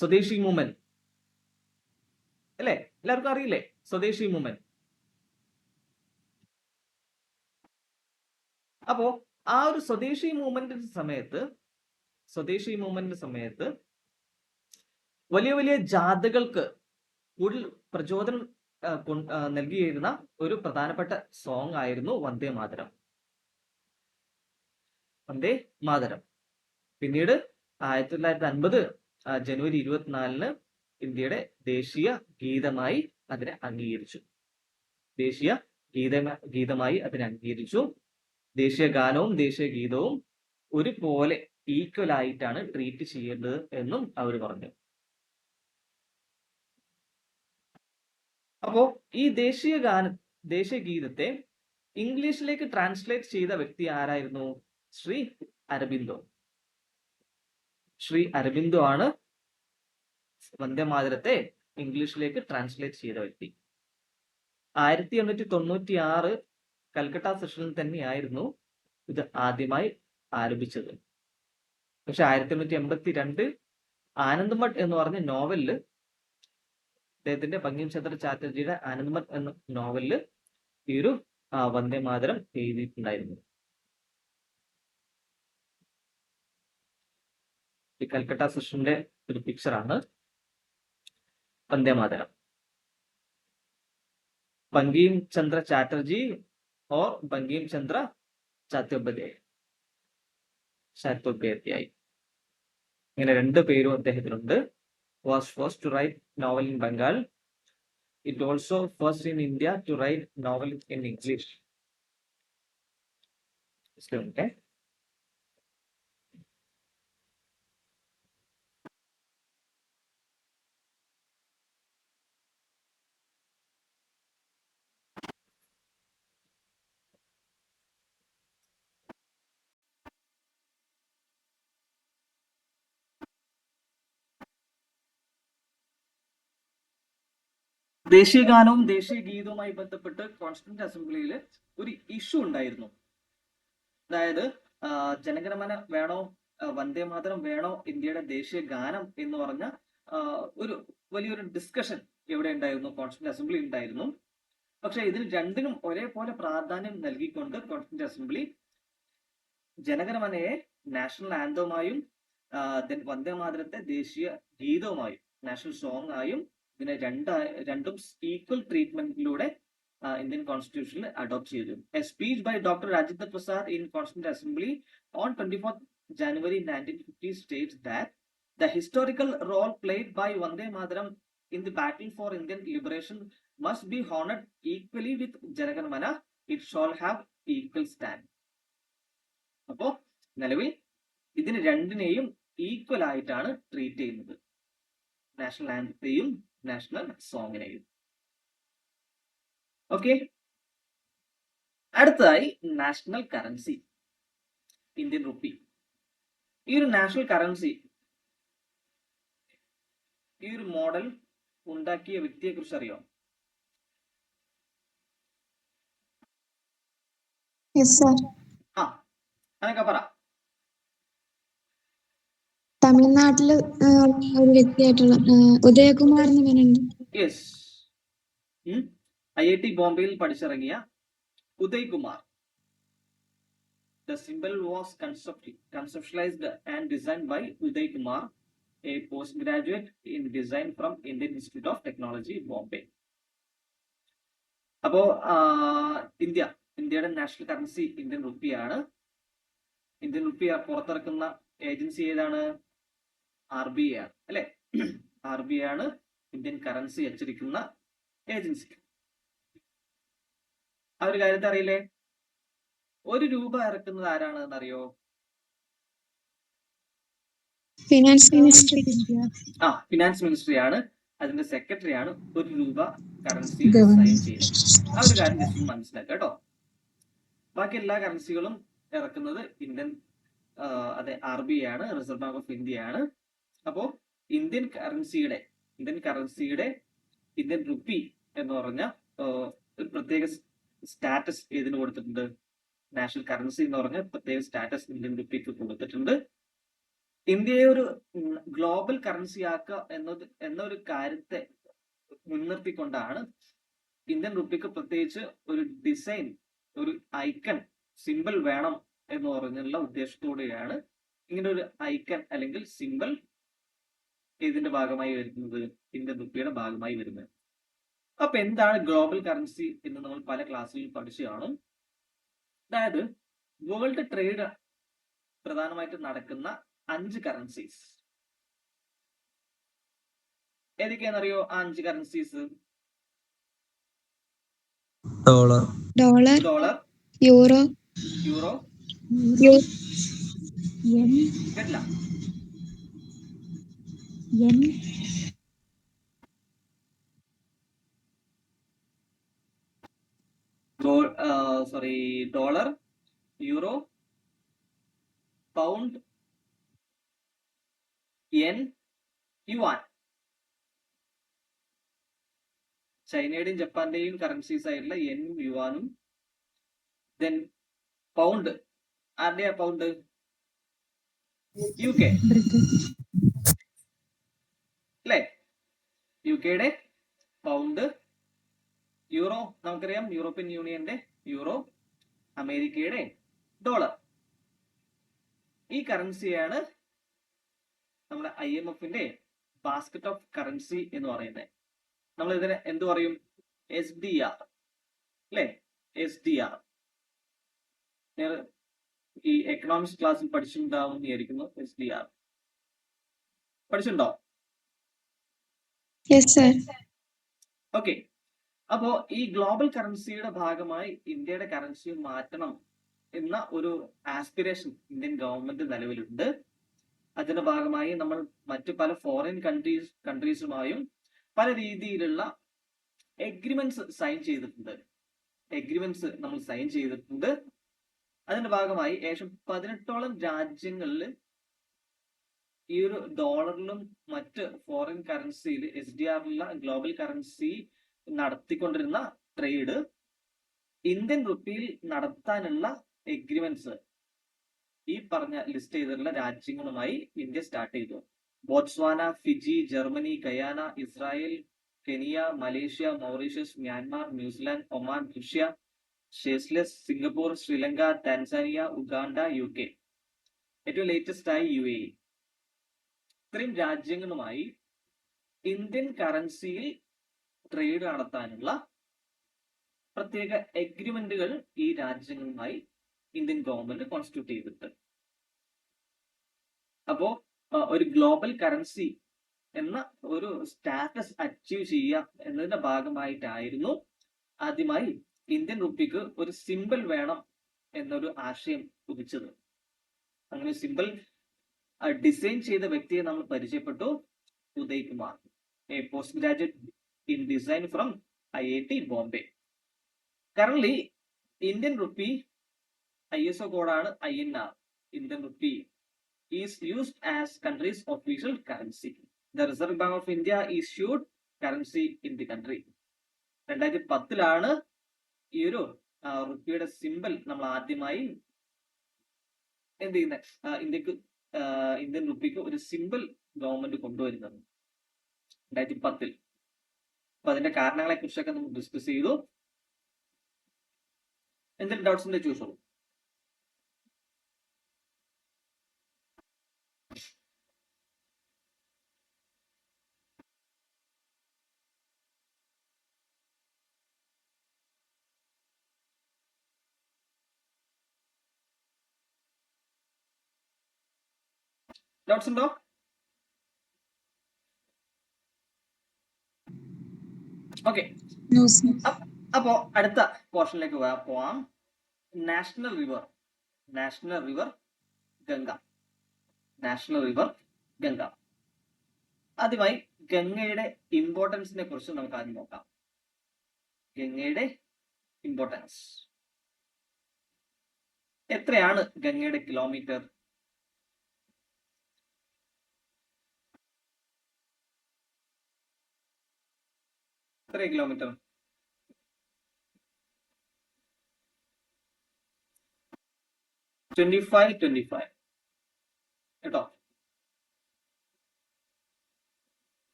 സ്വദേശി മൂവ്മെന്റ് അല്ലെ, എല്ലാവർക്കും അറിയില്ലേ സ്വദേശി മൂവ്മെന്റ്? അപ്പോ ആ ഒരു സ്വദേശി മൂവ്മെന്റിന്റെ സമയത്ത് വലിയ വലിയ ജാഥകൾക്ക് കൂടുതൽ പ്രചോദനം നൽകിയിരുന്ന ഒരു പ്രധാനപ്പെട്ട സോങ് ആയിരുന്നു വന്ദേ മാതരം. പിന്നീട് 1950 ജനുവരി 24 ഇന്ത്യയുടെ ദേശീയ ഗീതമായി അതിനെ അംഗീകരിച്ചു. ദേശീയ ഗാനവും ദേശീയ ഗീതവും ഒരുപോലെ ഈക്വൽ ആയിട്ടാണ് ട്രീറ്റ് ചെയ്യേണ്ടത് എന്നും അവർ പറഞ്ഞു. അപ്പോ ഈ ദേശീയ ഗീതത്തെ ഇംഗ്ലീഷിലേക്ക് ട്രാൻസ്ലേറ്റ് ചെയ്ത വ്യക്തി ആരായിരുന്നു? ശ്രീ അരബിന്ദോ ആണ് വന്ദേ മാതരത്തെ ഇംഗ്ലീഷിലേക്ക് ട്രാൻസ്ലേറ്റ് ചെയ്ത വ്യക്തി. 1896 കൽക്കട്ട സെഷനിൽ തന്നെയായിരുന്നു ഇത് ആദ്യമായി ആരംഭിച്ചത്. പക്ഷെ 1882 ആനന്ദ് മഠ് എന്ന് പറഞ്ഞ നോവലില്, അദ്ദേഹത്തിന്റെ ബങ്കിം ചന്ദ്ര ചാറ്റർജിയുടെ ആനന്ദ് മഠ് എന്ന നോവലില് ഈ ഒരു വന്ദേ മാതരം എഴുതിയിട്ടുണ്ടായിരുന്നു. ഈ കൽക്കട്ട സെഷന്റെ ഒരു പിക്ചറാണ് വന്ദേ മാതരം. ബങ്കിം ചന്ദ്ര ചാറ്റർജി ഓർ ബങ്കിം ചന്ദ്ര ചാറ്റോപാധ്യായ്, ഇങ്ങനെ രണ്ട് പേരും അദ്ദേഹത്തിനുണ്ട്. Was first to write novel in Bengal. It also first in India to write novel in English. Okay. ദേശീയ ഗാനവും ദേശീയ ഗീതവുമായി ബന്ധപ്പെട്ട് കോൺസ്റ്റിറ്റ്യൂന്റ് അസംബ്ലിയിൽ ഒരു ഇഷ്യൂ ഉണ്ടായിരുന്നു. അതായത് ജനഗണമന വേണോ, വന്ദേ മാതരം വേണോ ഇന്ത്യയുടെ ദേശീയ ഗാനം എന്ന് പറഞ്ഞ ഒരു വലിയൊരു ഡിസ്കഷൻ എവിടെ ഉണ്ടായിരുന്നു, കോൺസ്റ്റിറ്റ്യൂന്റ് അസംബ്ലി ഉണ്ടായിരുന്നു. പക്ഷെ ഇതിൽ രണ്ടിനും ഒരേപോലെ പ്രാധാന്യം നൽകിക്കൊണ്ട് കോൺസ്റ്റിറ്റ്യൂന്റ് അസംബ്ലി ജനഗണമനയെ നാഷണൽ ആന്തവുമായും വന്ദേ മാതരത്തെ ദേശീയ ഗീതവുമായും നാഷണൽ സോങ് ആയും ഇതിനെ രണ്ടും ഈക്വൽ ട്രീറ്റ്മെന്റിലൂടെ Indian Constitution adopted ചെയ്തു. A speech by Dr. Rajendra Prasad in Constituent Assembly on 24th January 1950 states that the historical role played by Vande Mataram in the battle for Indian liberation must be honored equally with Janaganamana. It shall have equal stand. അപ്പോ നിലവിൽ ഇതിന് രണ്ടിനെയും equal ആയിട്ടാണ് treat ചെയ്യുന്നത്, national ആന്തത്തെയും national സോങ്ങിനെയും. Okay, അടുത്തതായി national currency, Indian rupee. ഈ ഒരു national currency, ഈ ഒരു മോഡൽ ഉണ്ടാക്കിയ വ്യക്തിയെ കുറിച്ച് അറിയോ? ആ, അതൊക്കെ പറ. തമിഴ്നാട്ടില് ഒരു വ്യക്തിയായിട്ടുള്ള ഉദയകുമാർ എന്ന് പറയുന്നുണ്ട്. യെസ്, IIT ബോംബെയിൽ പഠിച്ചിറങ്ങിയ Uday Kumar. The symbol was conceptualized and designed by Uday Kumar, a postgraduate in design from Indian Institute of Technology, Bombay. അപ്പോ ഇന്ത്യയുടെ നാഷണൽ കറൻസി ഇന്ത്യൻ റുപ്പിയാണ്. ഇന്ത്യൻ റുപ്പി പുറത്തിറക്കുന്ന ഏജൻസി ഏതാണ്? RBI ആണ്, അല്ലെ? RBI ആണ് ഇന്ത്യൻ കറൻസി അച്ചടിക്കുന്ന ഏജൻസി. ആ ഒരു കാര്യത്തെ അറിയില്ലേ? 1 രൂപ ഇറക്കുന്നത് ആരാണെന്ന് അറിയോ? Finance minister. ഫിനാൻസ് മിനിസ്ട്രി ആണ്, അതിന്റെ സെക്രട്ടറി ആണ് 1 രൂപ കറൻസി സൈൻ ചെയ്യുന്നത്. ആ ഒരു കാര്യം ജസ്റ്റ് മനസ്സിലാക്കുക കേട്ടോ. ബാക്കി എല്ലാ കറൻസികളും ഇറക്കുന്നത് RBI ആണ്, റിസർവ് ബാങ്ക് ഓഫ് ഇന്ത്യ ആണ്. അപ്പോ ഇന്ത്യൻ റുപ്പി എന്ന് പറഞ്ഞ ഒരു പ്രത്യേക സ്റ്റാറ്റസ് ഏതിന് കൊടുത്തിട്ടുണ്ട്? നാഷണൽ കറൻസി എന്ന് പറഞ്ഞ പ്രത്യേക സ്റ്റാറ്റസ് ഇന്ത്യൻ റുപ്പിക്ക് കൊടുത്തിട്ടുണ്ട്. ഇന്ത്യയെ ഒരു ഗ്ലോബൽ കറൻസി ആക്കുക എന്നൊരു കാര്യത്തെ മുൻനിർത്തിക്കൊണ്ടാണ് ഇന്ത്യൻ റുപ്പിക്ക് പ്രത്യേകിച്ച് ഒരു ഡിസൈൻ, ഒരു ഐക്കൺ, സിമ്പിൾ വേണം എന്ന് പറഞ്ഞുള്ള ഉദ്ദേശത്തോടെയാണ് ഇങ്ങനെ ഒരു ഐക്കൺ അല്ലെങ്കിൽ സിമ്പിൾ ഇതിന്റെ ഭാഗമായി വരുന്നത്, ഇന്ത്യൻ റുപ്പിയുടെ ഭാഗമായി വരുന്നത്. അപ്പൊ എന്താണ് ഗ്ലോബൽ കറൻസി എന്ന് നമ്മൾ പല ക്ലാസ്സിൽ പഠിച്ചു കാണും. അതായത് വേൾഡ് ട്രേഡ് പ്രധാനമായിട്ട് നടക്കുന്ന 5 കറൻസീസ് ഏതൊക്കെയാണെന്നറിയോ? ആ 5 കറൻസീസ്: ഡോളർ, യൂറോ, കേട്ടില്ല, dollar, euro, pound, yen, yuan. ചൈനയുടെയും ജപ്പാന്റെയും കറൻസീസ് ആയിട്ടുള്ള യെനും യുവാനും. ദെൻ പൗണ്ട്, ആരുടെയാ പൗണ്ട്? UK അല്ലേ? UK pound. യൂറോ നമുക്കറിയാം, യൂറോപ്യൻ യൂണിയന്റെ യൂറോ, അമേരിക്കയുടെ ഡോളർ. ഈ കറൻസിയാണ് നമ്മുടെ IMFന്റെ ബാസ്കറ്റ് ഓഫ് കറൻസി എന്ന് പറയുന്നത്. നമ്മൾ ഇതിനെ എന്ത് പറയും? SDR അല്ലെ? SDR ഈ എക്കണോമിക്സ് ക്ലാസ്സിൽ പഠിച്ചിട്ടുണ്ടാവും എന്ന് വിചാരിക്കുന്നു. SDR പഠിച്ചിട്ടുണ്ടോ? ഓക്കെ. അപ്പോ ഈ ഗ്ലോബൽ കറൻസിയുടെ ഭാഗമായി ഇന്ത്യയുടെ കറൻസി മാറ്റണം എന്ന ഒരു ആസ്പിറേഷൻ ഇന്ത്യൻ ഗവൺമെന്റ് നിലവിലുണ്ട്. അതിന്റെ ഭാഗമായി നമ്മൾ മറ്റു പല ഫോറിൻ കൺട്രീസുമായും പല രീതിയിലുള്ള എഗ്രിമെന്റ്സ് നമ്മൾ സൈൻ ചെയ്തിട്ടുണ്ട്. അതിന്റെ ഭാഗമായി ഏകദേശം 18ഓളം രാജ്യങ്ങളിൽ ഈ ഒരു ഡോളറിലും മറ്റ് ഫോറിൻ കറൻസിയിൽ SDRലുള്ള ഗ്ലോബൽ കറൻസി നടത്തിക്കൊണ്ടിരുന്ന ട്രേഡ് ഇന്ത്യൻ റുപ്പിയിൽ നടത്താനുള്ള എഗ്രിമെന്റ്സ് ഈ പറഞ്ഞ ലിസ്റ്റ് ചെയ്തിട്ടുള്ള രാജ്യങ്ങളുമായി ഇന്ത്യ സ്റ്റാർട്ട് ചെയ്തു. Botswana, Fiji, Germany, Guyana, Israel, Kenya, Malaysia, Mauritius, Myanmar, New Zealand, Oman, Russia, Seychelles, Singapore, Sri Lanka, Tanzania, Uganda, UK. ഏറ്റവും ലേറ്റസ്റ്റ് ആയി UAE. ഇത്രയും രാജ്യങ്ങളുമായി ഇന്ത്യൻ കറൻസിയിൽ ട്രേഡ് നടത്താനുള്ള പ്രത്യേക എഗ്രിമെന്റുകൾ ഈ രാജ്യങ്ങളുമായി ഇന്ത്യൻ ഗവൺമെന്റ് കോൺസ്റ്റിറ്റ്യൂട്ട് ചെയ്തിട്ടുണ്ട്. അപ്പോ ഒരു ഗ്ലോബൽ കറൻസി എന്ന ഒരു സ്റ്റാറ്റസ് അച്ചീവ് ചെയ്യുക എന്നതിന്റെ ഭാഗമായിട്ടായിരുന്നു ആദ്യമായി ഇന്ത്യൻ റുപ്പിക്ക് ഒരു സിമ്പിൾ വേണം എന്നൊരു ആശയം ഉദിച്ചത്. അങ്ങനെ സിമ്പിൾ ഡിസൈൻ ചെയ്ത വ്യക്തിയെ നമ്മൾ പരിചയപ്പെട്ടു, Uday Kumar, A post graduate in design from IIT Bombay. Current Indian rupee ISO കോഡാണ് INR. Indian rupee is used as country's official currency. The Reserve Bank of India issued currency in the country. 2010 ഈ ഒരു റുപ്പിയുടെ simple നമ്മൾ ആദ്യമായി എന്ത് ചെയ്യുന്നത്, Indian റുപ്പിക്ക് ഒരു simple government കൊണ്ടുവരുന്നത് 2010. അപ്പൊ അതിന്റെ കാരണങ്ങളെ കുറിച്ചൊക്കെ നമ്മൾ ഡിസ്കസ് ചെയ്തു. എന്തെങ്കിലും ഡൗട്ട്സ് ഉണ്ടെങ്കിൽ ചോദിച്ചോളൂ. ഡൗട്ട്സ് ഉണ്ടോ? ഓക്കെ, അപ്പോ അടുത്ത പോർഷനിലേക്ക് പോവാം. National river Ganga. National river Ganga. ആദ്യമായി ഗംഗയുടെ ഇമ്പോർട്ടൻസിനെ കുറിച്ച് നമുക്ക് ആദ്യം നോക്കാം. ഗംഗയുടെ ഇമ്പോർട്ടൻസ് എത്രയാണ്? ഗംഗയുടെ കിലോമീറ്റർ എത്ര കിലോമീറ്റർ? 25 കേട്ടോ.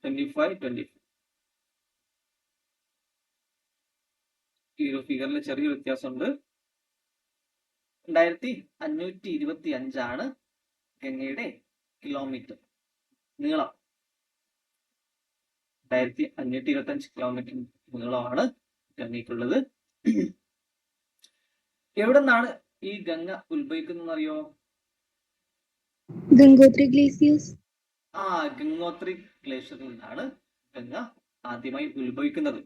25 ഈ ഒരു ഫിഗറിൽ ചെറിയൊരു വ്യത്യാസമുണ്ട്. 2525 ഗംഗയുടെ കിലോമീറ്റർ നീളം. 2525 കിലോമീറ്റർ നീളമാണ് ഗംഗയ്ക്കുള്ളത്. എവിടെ നിന്നാണ് ഈ ഗംഗ ഉത്ഭവിക്കുന്നത് അറിയോ? ഗംഗോത്രി ഗ്ലേസിയേഴ്സ്. ഗംഗോത്രി ഗ്ലേഷ്യറിൽ നിന്നാണ് ഗംഗ ആദ്യമായി ഉത്ഭവിക്കുന്നത്.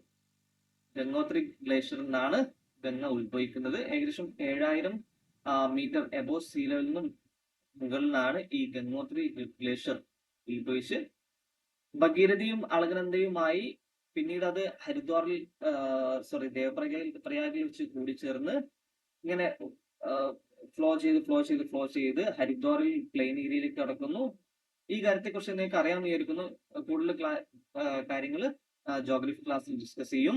ഗംഗോത്രി ഗ്ലേഷ്യറിൽ നിന്നാണ് ഗംഗ ഉത്ഭവിക്കുന്നത്. ഏകദേശം 7000 മീറ്റർ എബോവ് സീ ലെവലിനും മുകളിലാണ് ഈ ഗംഗോത്രി ഗ്ലേഷ്യർ ഉത്ഭവിച്ച് ഭഗീരഥയും അളകനന്ദയുമായി പിന്നീട് അത് ഹരിദ്വാറിൽ ദേവപ്രയാഗിൽ വെച്ച് കൂടിച്ചേർന്ന് ഇങ്ങനെ ഫ്ലോ ചെയ്ത് ഹരിദ്വാറിൽ പ്ലെയിൻ ഏരിയയിലേക്ക് കടക്കുന്നു. ഈ കാര്യത്തെ കുറിച്ച് നിങ്ങൾക്ക് അറിയാമെന്ന് വിചാരിക്കുന്നു. കൂടുതൽ കാര്യങ്ങൾ ജോഗ്രഫി ക്ലാസ്സിൽ ഡിസ്കസ് ചെയ്യും.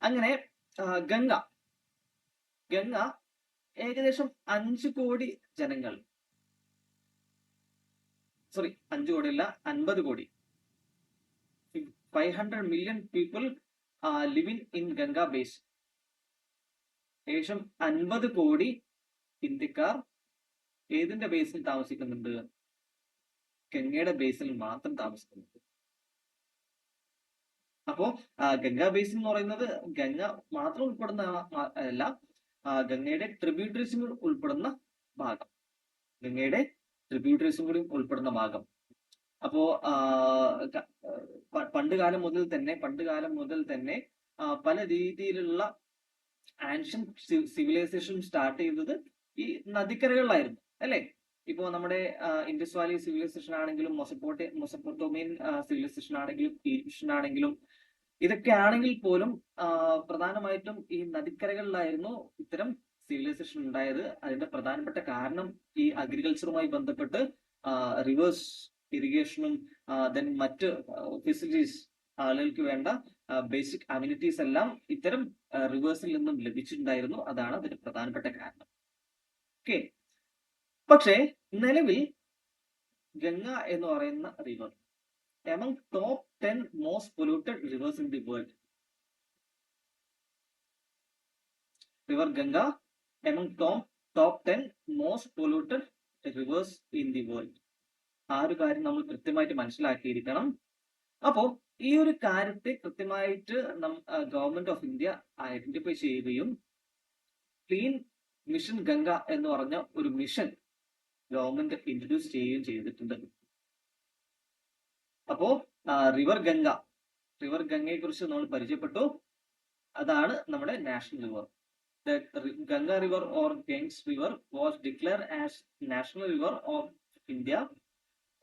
അങ്ങനെ ഗംഗ ഏകദേശം 5 കോടി ജനങ്ങൾ, 5 കോടിയല്ല 50 കോടി, 500 million people living in Ganga basin. ഏകദേശം 50 കോടി ഇന്ത്യക്കാർ ഏതിന്റെ ബേസിൽ താമസിക്കുന്നുണ്ട്? ഗംഗയുടെ ബേസിൽ മാത്രം താമസിക്കുന്നുണ്ട്. അപ്പോ ഗംഗാ ബേസിൻ എന്ന് പറയുന്നത് ഗംഗ മാത്രം ഉൾപ്പെടുന്ന അല്ല, ഗംഗയുടെ ട്രിബ്യൂട്ടറീസും ഉൾപ്പെടുന്ന ഭാഗം. ഗംഗയുടെ ട്രിബ്യൂട്ടറീസും കൂടി ഉൾപ്പെടുന്ന ഭാഗം. അപ്പോ പണ്ട് കാലം മുതൽ തന്നെ പല രീതിയിലുള്ള ആൻഷ്യൻ സിവിലൈസേഷൻ സ്റ്റാർട്ട് ചെയ്തത് ഈ നദിക്കരകളിലായിരുന്നു, അല്ലെ? ഇപ്പോ നമ്മുടെ ഇൻഡസ് വാലി സിവിലൈസേഷൻ ആണെങ്കിലും മൊസപ്പൊട്ടോമിയൻ സിവിലൈസേഷൻ ആണെങ്കിലും ഈജിപ്ഷ്യൻ ആണെങ്കിലും ഇതൊക്കെ ആണെങ്കിൽ പോലും പ്രധാനമായിട്ടും ഈ നദിക്കരകളിലായിരുന്നു ഇത്തരം സിവിലൈസേഷൻ ഉണ്ടായത്. അതിന്റെ പ്രധാനപ്പെട്ട കാരണം ഈ അഗ്രികൾച്ചറുമായി ബന്ധപ്പെട്ട് റിവേഴ്സ് ഇറിഗേഷനും ദെൻ മറ്റ് ഫെസിലിറ്റീസ് ആളുകൾക്ക് വേണ്ട ബേസിക് അമ്യൂണിറ്റീസ് എല്ലാം ഇത്തരം റിവേഴ്സിൽ നിന്നും ലഭിച്ചിട്ടുണ്ടായിരുന്നു. അതാണ് അതിന് പ്രധാനപ്പെട്ട കാരണം. ഓക്കെ, പക്ഷേ നിലവിൽ ഗംഗ എന്ന് പറയുന്ന river among top 10 most polluted rivers in the world. River Ganga among top 10 most polluted rivers in the world. ആ ഒരു കാര്യം നമ്മൾ കൃത്യമായിട്ട് മനസ്സിലാക്കിയിരിക്കണം. അപ്പോൾ ഈ ഒരു കാര്യത്തെ കൃത്യമായിട്ട് ഗവൺമെന്റ് ഓഫ് ഇന്ത്യ ഐഡന്റിഫൈ ചെയ്യുകയും ക്ലീൻ മിഷൻ ഗംഗ എന്ന് പറഞ്ഞ ഒരു മിഷൻ ഗവൺമെന്റ് ഇൻട്രൊഡ്യൂസ് ചെയ്യുകയും ചെയ്തിട്ടുണ്ട്. അപ്പോ റിവർ ഗംഗയെ കുറിച്ച് നമ്മൾ പരിചയപ്പെട്ടു. അതാണ് നമ്മുടെ national river. Ganga river or Ganges river was declared as national river of India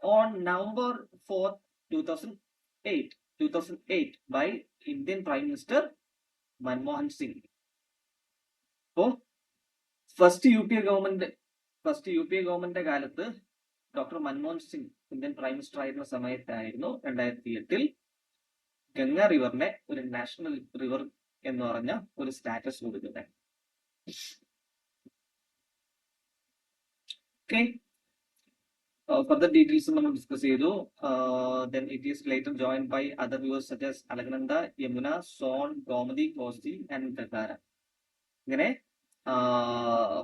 on November 4, 2008 by Indian Prime Minister Manmohan Singh. അപ്പോ first U P A government കാലത്ത് doctor Manmohan Singh Indian prime minister ആയിരുന്ന സമയത്തായിരുന്നു 2008 ഗംഗ റിവറിനെ ഒരു നാഷണൽ റിവർ എന്ന് പറഞ്ഞ ഒരു സ്റ്റാറ്റസ് കൊടുക്കുന്നത്. Okay, further details നമ്മൾ ഡിസ്കസ് ചെയ്തു. Then it is later joined by other rivers such as Alaknanda, Yamuna, Son, Gomati, Kosi and Ghaghara. ഇങ്ങനെ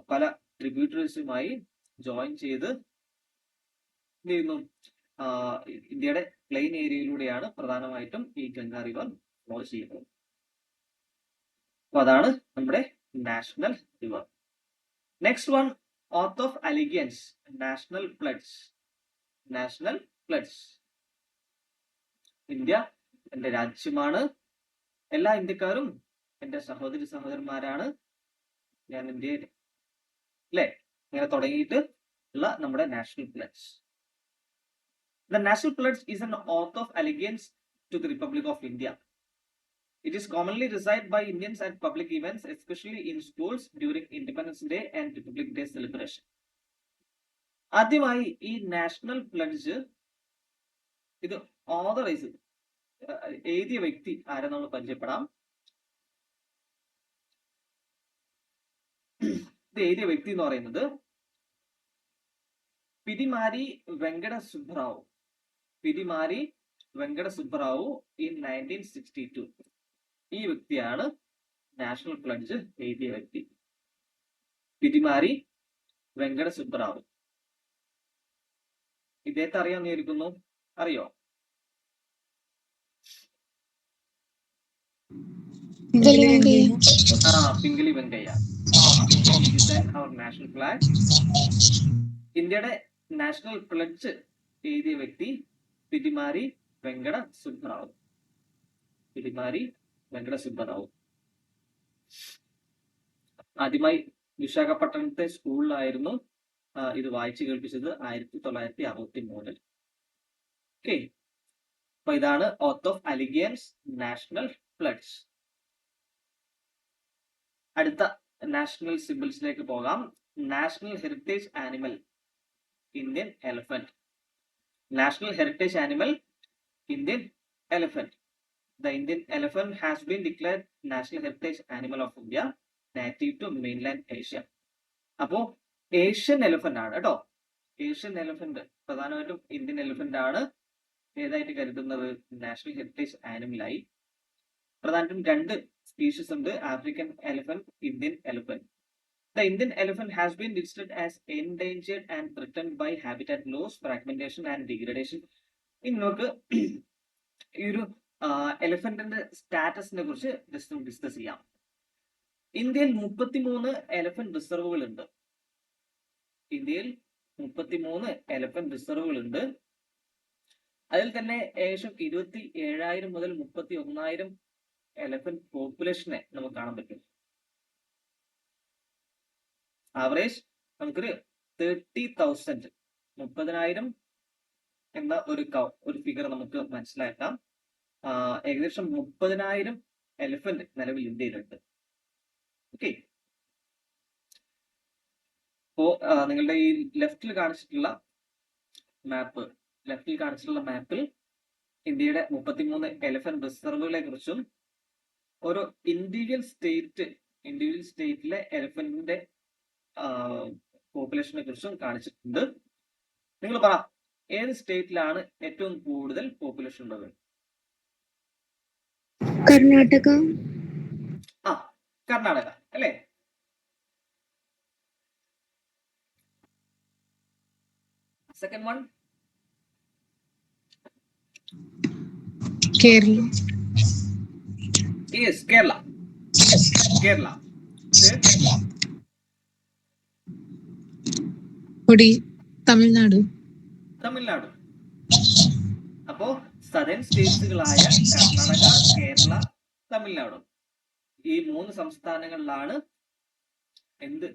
പല ട്രിബ്യൂട്ടറീസുമായി ജോയിൻ ചെയ്ത് ഇന്ത്യയുടെ പ്ലെയിൻ ഏരിയയിലൂടെയാണ് പ്രധാനമായിട്ടും ഈ ഗംഗ റിവർ ഫ്ലോ ചെയ്യുന്നത്. അപ്പൊ അതാണ് നമ്മുടെ national river. Next one, oath of allegiance, national pledge. India എന്റെ രാജ്യമാണ്, എല്ലാ ഇന്ത്യക്കാരും എന്റെ സഹോദരന്മാരാണ്, ഞാൻ ഇന്ത്യയിൽ അല്ലെ, ഇങ്ങനെ തുടങ്ങിയിട്ട് ഉള്ള നമ്മുടെ national floods. The national pledge is an oath of allegiance to the Republic of India. It is commonly recited by Indians at public events, especially in schools during Independence Day and Republic Day celebration. ആദ്യമായി ഈ national pledge ഇത് authorise എഴുതിയ വ്യക്തി ആരെ നമ്മൾ പരിചയപ്പെടാം. ഇത് എഴുതിയ വ്യക്തി എന്ന് പറയുന്നത് പിടിമാരി വെങ്കട സുബ്ബറാവു in 1962. ഈ വ്യക്തിയാണ് നാഷണൽ പ്ലഡ്ജ് എഴുതിയ വ്യക്തി, പിടിമാരി വെങ്കട സുബ്ബറാവു. ഇദ്ദേഹത്തെ അറിയാമെന്ന് വിചാരിക്കുന്നു. അറിയോ? പിംഗലി വെങ്കയ്യ. അവർ നാഷണൽ ഫ്ലാഗ്, ഇന്ത്യയുടെ നാഷണൽ പ്ലഡ്ജ് എഴുതിയ വ്യക്തി പിടിമാരി വെങ്കട സുബ്ബറാവു. ആദ്യമായി വിശാഖപട്ടണത്തെ സ്കൂളിലായിരുന്നു ഇത് വായിച്ചു കേൾപ്പിച്ചത് 1963. ഓക്കെ, അപ്പൊ ഇതാണ് ഓത്ത് ഓഫ് അലിഗൻസ്, നാഷണൽ ഫ്ലഡ്സ്. അടുത്ത നാഷണൽ സിംബൽസിലേക്ക് പോകാം. National heritage animal, Indian elephant. National heritage animal, Indian elephant. The Indian elephant has been declared national heritage animal of India, native to mainland Asia. അപ്പോ Asian elephant ആണ് കേട്ടോ. Asian elephant പ്രധാനമായിട്ടും Indian elephant ആണ് ഏതായിട്ട് കരുതുന്നത് national heritage ആനിമലായി. പ്രധാനമായിട്ടും രണ്ട് species ഉണ്ട്, African elephant, Indian elephant. The Indian elephant has been listed as endangered and threatened by habitat loss, fragmentation and degradation. ഇനി നമുക്ക് ഈ ഒരു എലഫന്റിന്റെ സ്റ്റാറ്റസിനെ കുറിച്ച് ജസ്റ്റ് ഡിസ്കസ് ചെയ്യാം. ഇന്ത്യയിൽ 33 എലഫന്റ് റിസർവുകൾ ഉണ്ട്. അതിൽ തന്നെ ഏകദേശം 27,000 മുതൽ 31,000 എലഫന്റ് പോപ്പുലേഷനെ നമുക്ക് കാണാൻ പറ്റും. ആവറേജ് നമുക്കൊരു 30,000 30,000 എന്ന ഒരു ഫിഗർ നമുക്ക് മനസ്സിലാക്കാം. ഏകദേശം 30,000 എലിഫന്റ് നിലവിൽ ഇന്ത്യയിലുണ്ട്. ഓക്കെ, അപ്പോ നിങ്ങളുടെ ഈ ലെഫ്റ്റിൽ കാണിച്ചിട്ടുള്ള മാപ്പിൽ ഇന്ത്യയുടെ 33 എലിഫന്റ് റിസർവുകളെ കുറിച്ചും ഓരോ ഇൻഡിവിജ്വൽ സ്റ്റേറ്റിലെ എലിഫന്റിന്റെ പോപ്പുലേഷനെ കുറിച്ചും കാണിച്ചിട്ടുണ്ട്. നിങ്ങൾ പറ, ഏത് സ്റ്റേറ്റിലാണ് ഏറ്റവും കൂടുതൽ പോപ്പുലേഷൻ ഉള്ളത്? കർണാടക. കർണാടക അല്ലേ? Second one Kerala. Yes, Kerala. Tamil Nadu. അപ്പോ സദേൺ സ്റ്റേറ്റ്സുകളായ കർണാടക, കേരള, തമിഴ്നാട്, ഈ 3 സംസ്ഥാനങ്ങളിലാണ് എന്ത്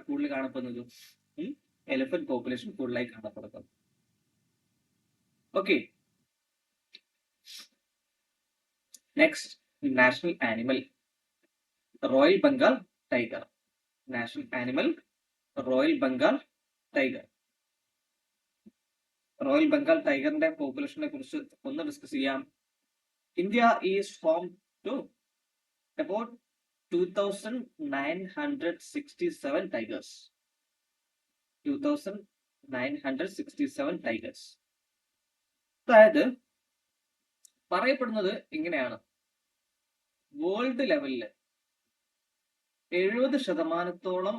കൂടുതൽ കാണപ്പെടുന്നത്? എലിഫന്റ് പോപ്പുലേഷൻ കൂടുതലായി കാണപ്പെടുന്നത്. Okay, next, national animal royal Bengal tiger. National animal royal Bengal tiger. Royal Bengal ടൈഗറിന്റെ പോപ്പുലേഷനെ കുറിച്ച് ഒന്ന് ഡിസ്കസ് ചെയ്യാം. India is home to about 2,967 tigers. 2,967 tigers. അതായത് പറയപ്പെടുന്നത് ഇങ്ങനെയാണ്, വേൾഡ് ലെവലില് 70%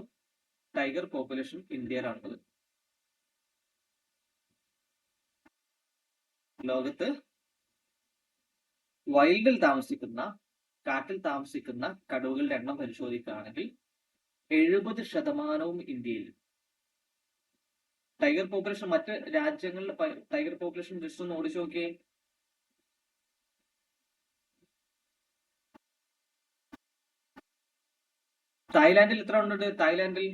ടൈഗർ പോപ്പുലേഷൻ ഇന്ത്യയിലാണുള്ളത്. ലോകത്ത് വൈൽഡിൽ താമസിക്കുന്ന, കാട്ടിൽ താമസിക്കുന്ന കടുവകളുടെ എണ്ണം പരിശോധിക്കുകയാണെങ്കിൽ 70% ഇന്ത്യയിൽ. ടൈഗർ പോപ്പുലേഷൻ മറ്റ് രാജ്യങ്ങളിലെ ടൈഗർ പോപ്പുലേഷൻ ജസ്റ്റ് ഒന്ന് ഓടിച്ചു നോക്കിയേ. തായ്ലാൻഡിൽ എത്ര ഉണ്ട്? തായ്ലാൻഡിൽ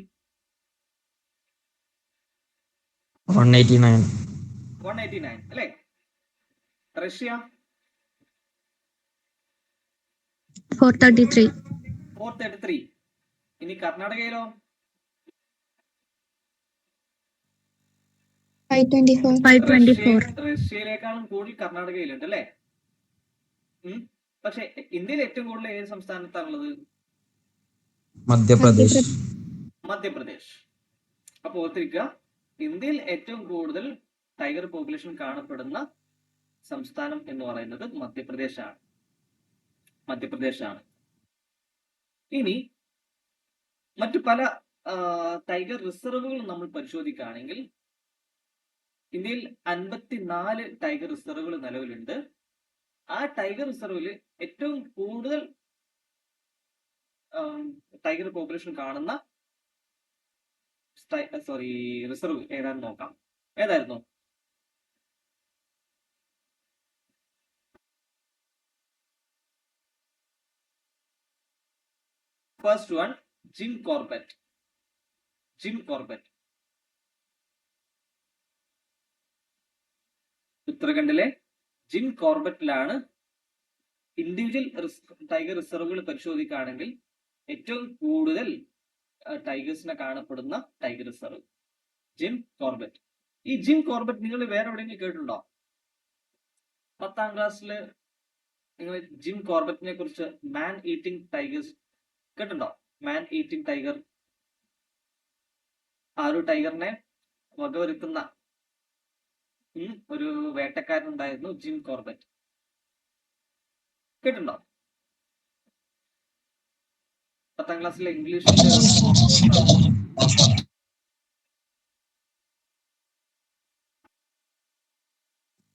189 അല്ലേ? റഷ്യ 433. ഇനി കർണാടകയിലോ? 524. റഷ്യയിലേക്കാളും കൂടുതൽ കർണാടകയിലുണ്ട് അല്ലേ? പക്ഷെ ഇന്ത്യയിൽ ഏറ്റവും കൂടുതൽ ഏത് സംസ്ഥാനത്താണുള്ളത്? മധ്യപ്രദേശ്. അപ്പൊ ഓർത്തിരിക്കുക, ഇന്ത്യയിൽ ഏറ്റവും കൂടുതൽ ടൈഗർ പോപ്പുലേഷൻ കാണപ്പെടുന്ന സംസ്ഥാനം എന്ന് പറയുന്നത് മധ്യപ്രദേശാണ്. ഇനി മറ്റു പല ടൈഗർ റിസർവുകൾ നമ്മൾ പരിശോധിക്കുകയാണെങ്കിൽ ഇന്ത്യയിൽ 54 ടൈഗർ റിസർവുകൾ നിലവിലുണ്ട്. ആ ടൈഗർ റിസർവിൽ ഏറ്റവും കൂടുതൽ ടൈഗർ പോപ്പുലേഷൻ കാണുന്ന റിസർവ് ഏതാണെന്ന് നോക്കാം. ഏതായിരുന്നു? First one, Jim Corbett. ഉത്തരാഖണ്ഡിലെ ജിം കോർബറ്റിലാണ് ഇൻഡിവിജ്വൽ ടൈഗർ റിസർവുകൾ പരിശോധിക്കുകയാണെങ്കിൽ ഏറ്റവും കൂടുതൽ ടൈഗേഴ്സിനെ കാണപ്പെടുന്ന ടൈഗർ റിസർവ് ജിം കോർബറ്റ്. ഈ ജിം കോർബറ്റ് നിങ്ങൾ വേറെ എവിടെയെങ്കിലും കേട്ടിട്ടുണ്ടോ? 10ാം ക്ലാസ്സിൽ നിങ്ങൾ ജിം കോർബറ്റിനെ കുറിച്ച് മാൻ ഈറ്റിംഗ് ടൈഗേഴ്സ് കേട്ടിട്ടുണ്ടോ? മാൻ ഈറ്റിംഗ് ടൈഗർ. ആ ഒരു ടൈഗറിനെ വകവരുത്തുന്ന ഒരു വേട്ടക്കാരൻ ഉണ്ടായിരുന്നു, ജിം കോർബറ്റ്. കേട്ടിട്ടുണ്ടോ? 10ാം ക്ലാസ്സിലെ ഇംഗ്ലീഷിന്റെ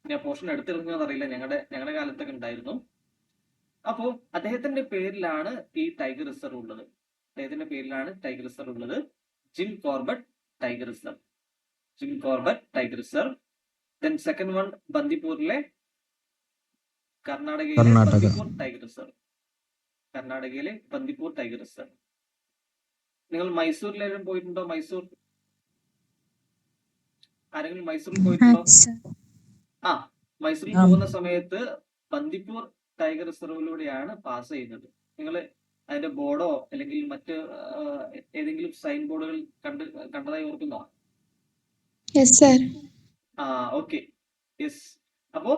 ഞാൻ പോർഷൻ എടുത്തിരുന്നോന്ന് അറിയില്ല, ഞങ്ങളുടെ കാലത്തൊക്കെ ഉണ്ടായിരുന്നു. അപ്പോ അദ്ദേഹത്തിന്റെ പേരിലാണ് ഈ ടൈഗർ റിസർവ് ഉള്ളത്. Jim Corbett tiger reserve. Then second one ബന്ദിപ്പൂരിലെ കർണാടകയിലെ ബന്ദിപ്പൂർ ടൈഗർ റിസർവ്. നിങ്ങൾ മൈസൂരിലെല്ലാം പോയിട്ടുണ്ടോ? ആരെങ്കിലും മൈസൂരിൽ പോയിട്ടുണ്ടോ? മൈസൂരിൽ പോകുന്ന സമയത്ത് ബന്ദിപ്പൂർ ടൈഗർ റിസർവിലൂടെയാണ് പാസ് ചെയ്യുന്നത്. നിങ്ങൾ അതിന്റെ ബോർഡോ അല്ലെങ്കിൽ മറ്റ് ഏതെങ്കിലും സൈൻ ബോർഡുകൾ കണ്ടതായി ഓർക്കുന്നോ? ഓക്കെ. യെസ്. അപ്പോ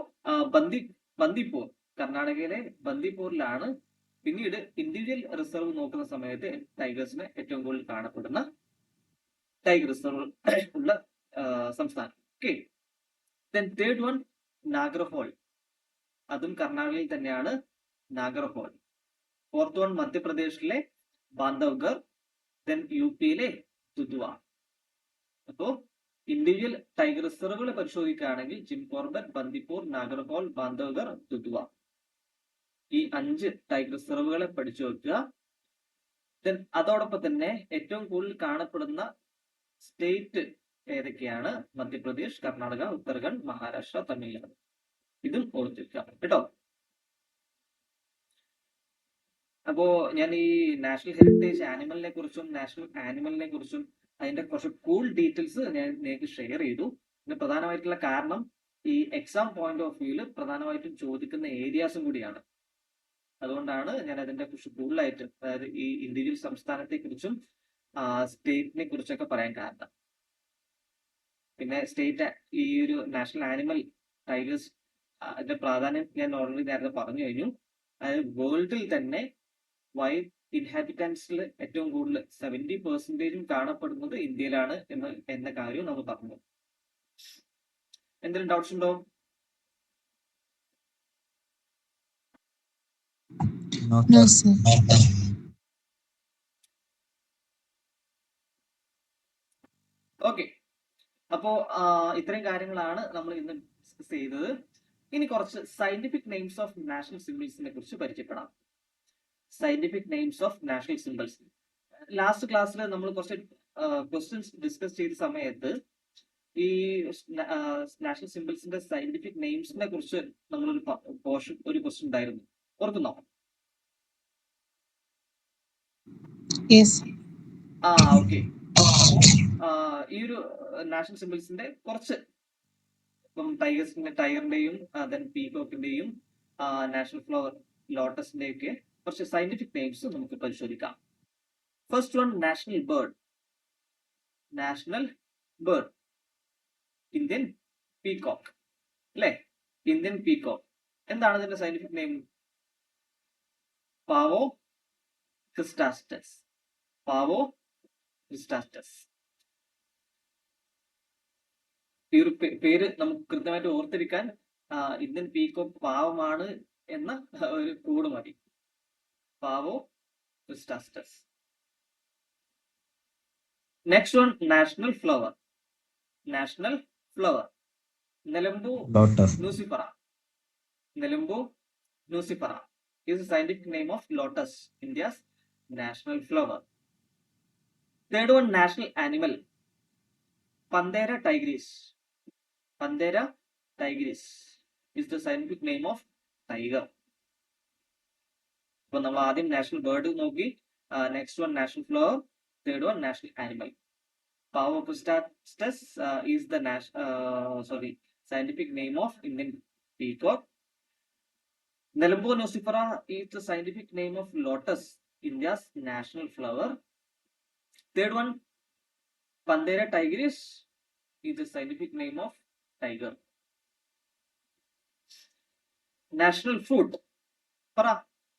ബന്ദിപ്പൂർ, കർണാടകയിലെ ബന്ദിപ്പൂരിലാണ് പിന്നീട് ഇൻഡിവിജ്വൽ റിസർവ് നോക്കുന്ന സമയത്ത് ടൈഗേഴ്സിന് ഏറ്റവും കൂടുതൽ കാണപ്പെടുന്ന ടൈഗർ റിസർവ് ഉള്ള സംസ്ഥാനം. Okay, then third one Nagarhole, അതും കർണാടകയിൽ തന്നെയാണ് നാഗർഹോൾ. ഫോർത്ത് വൺ മധ്യപ്രദേശിലെ ബാന്ധവ്ഗർ, ദെൻ യു പിയിലെ ദുധ്വ. അപ്പോ ഇൻഡിവിജ്വൽ ടൈഗർ റിസർവുകൾ പരിശോധിക്കുകയാണെങ്കിൽ ജിം കോർബറ്റ്, ബന്ദിപ്പൂർ, നാഗർഹോൾ, ബാന്ധവ്ഗർ, ദുധ്വ, ഈ 5 ടൈഗർ റിസർവുകളെ പഠിച്ചു വെക്കുക. ദെൻ അതോടൊപ്പം തന്നെ ഏറ്റവും കൂടുതൽ കാണപ്പെടുന്ന സ്റ്റേറ്റ് ഏതൊക്കെയാണ്? മധ്യപ്രദേശ്, കർണാടക, ഉത്തരാഖണ്ഡ്, മഹാരാഷ്ട്ര, തമിഴ്നാട്. ഇതും ഓർത്തിരിക്കാം കേട്ടോ. അപ്പോ ഞാൻ ഈ നാഷണൽ ഹെറിറ്റേജ് ആനിമലിനെ കുറിച്ചും നാഷണൽ ആനിമലിനെ കുറിച്ചും അതിന്റെ കുറച്ച് കൂൾ ഡീറ്റെയിൽസ് ഞാൻ നിങ്ങൾക്ക് ഷെയർ ചെയ്തു. ഇതിന് പ്രധാനമായിട്ടുള്ള കാരണം ഈ എക്സാം പോയിന്റ് ഓഫ് വ്യൂല് പ്രധാനമായിട്ടും ചോദിക്കുന്ന ഏരിയാസും കൂടിയാണ്. അതുകൊണ്ടാണ് ഞാൻ അതിന്റെ കുറിച്ച് കൂടുതലായിട്ട്, അതായത് ഈ ഇൻഡിവിജ്വൽ സംസ്ഥാനത്തെ കുറിച്ചും സ്റ്റേറ്റിനെ കുറിച്ചൊക്കെ പറയാൻ കാരണം. പിന്നെ സ്റ്റേറ്റ് ഈ ഒരു നാഷണൽ ആനിമൽ ടൈഗേഴ്സ് അതിന്റെ പ്രാധാന്യം ഞാൻ ഓൾറെഡി നേരത്തെ പറഞ്ഞു കഴിഞ്ഞു. അതായത് വേൾഡിൽ തന്നെ വൈൽഡ് ഇൻഹാബിറ്റൻസിൽ ഏറ്റവും കൂടുതൽ 70% കാണപ്പെടുന്നത് ഇന്ത്യയിലാണ് എന്ന കാര്യം നമ്മൾ പറഞ്ഞു. എന്തെങ്കിലും ഡൗട്ട്സ് ഉണ്ടോ? No, sir. ഓക്കെ, അപ്പോ ഇത്രയും കാര്യങ്ങളാണ് നമ്മൾ ഇന്ന് ഡിസ്കസ് ചെയ്തത്. ഇനി കുറച്ച് സയന്റിഫിക് നെയിംസ് ഓഫ് നാഷണൽ സിംബിൾസിനെ കുറിച്ച് പരിചയപ്പെടാം. Scientific names of national symbols. Last ക്ലാസ്സിൽ നമ്മൾ കുറച്ച് ക്വസ്റ്റ്യൻസ് ഡിസ്കസ് ചെയ്ത സമയത്ത് ഈ നാഷണൽ സിംബിൾസിന്റെ സയന്റിഫിക് നെയിംസിനെ കുറിച്ച് നമ്മളൊരു ഒരു ക്വസ്റ്റ്യൻ ഉണ്ടായിരുന്നു, ഓർക്കുന്നോ? Yes. ഓക്കെ. ഈ ഒരു നാഷണൽ സിംബിൾസിന്റെ കുറച്ച് ഇപ്പം ടൈഗറിന്റെയും ദെൻ പീകോക്കിന്റെയും നാഷണൽ ഫ്ലവർ ലോട്ടസിന്റെ ഒക്കെ കുറച്ച് സയന്റിഫിക് നെയിംസ് നമുക്ക് പരിശോധിക്കാം. First one, national bird. National bird Indian peacock അല്ലെ? Indian peacock. എന്താണ് ഇതിന്റെ സയന്റിഫിക് നെയിം? പാവോ ക്രിസ്റ്റാസ്റ്റസ്. പാവോ ക്രിസ്റ്റാസ്റ്റസ്. ഈ ഒരു പേര് നമുക്ക് കൃത്യമായിട്ട് ഓർത്തിരിക്കാൻ ഇന്ത്യൻ പീകോക്ക് പാവമാണ് എന്ന ഒരു കോഡ് മതി. Pavo cristatus. Next one, national flower. National flower Nelumbo nucifera. Nelumbo nucifera is the scientific name of lotus, India's national flower. Third one, national animal. Panthera tigris. Panthera tigris is the scientific name of tiger. അപ്പോൾ നമ്മൾ ആദ്യം national bird നോക്കി, next one national flower, third one national animal. Pavo cristatus is the scientific name of Indian peacock. Nelambo nocifera is the scientific name of lotus, India's national flower. Third one, Panthera tigris is the scientific name of tiger. National fruit. പറ,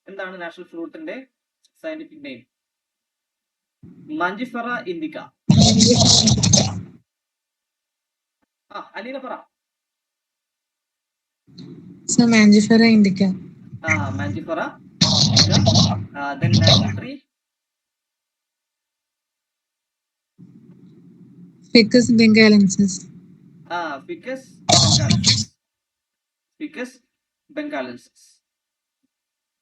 എന്താണ് national ഫ്രൂട്ടിന്റെ scientific name? Mangifera Indica. Aleena പറ. So, Mangifera indica. Mangifera indica. Then national tree. Ficus bengalensis. Ficus bengalensis. Ficus bengalensis.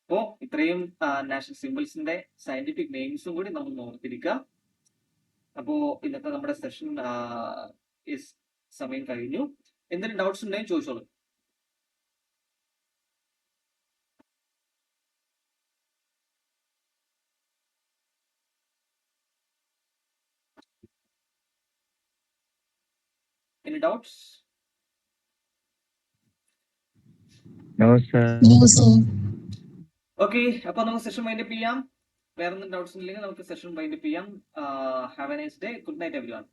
അപ്പോ ഇത്രയും national സിംബിൾസിന്റെ scientific നെയിംസും കൂടി നമ്മൾ ഓർത്തിരിക്കുക. അപ്പോ ഇന്നത്തെ നമ്മുടെ സെഷൻ സമയം കഴിഞ്ഞു. എന്തെങ്കിലും ഡൗട്ട്സ് ഉണ്ടെങ്കിൽ ചോദിച്ചോളൂ. Any doubts? No, sir. No, sir. Okay, അപ്പൊ നമുക്ക് സെഷൻ വൈൻഡ് അപ്പ് ചെയ്യാം. വേറെ ഡൗട്ട്സ് ഇല്ലെങ്കിൽ നമുക്ക് സെഷൻ വൈൻഡ് അപ്പ് ചെയ്യാം. Have A nice day. Good night everyone.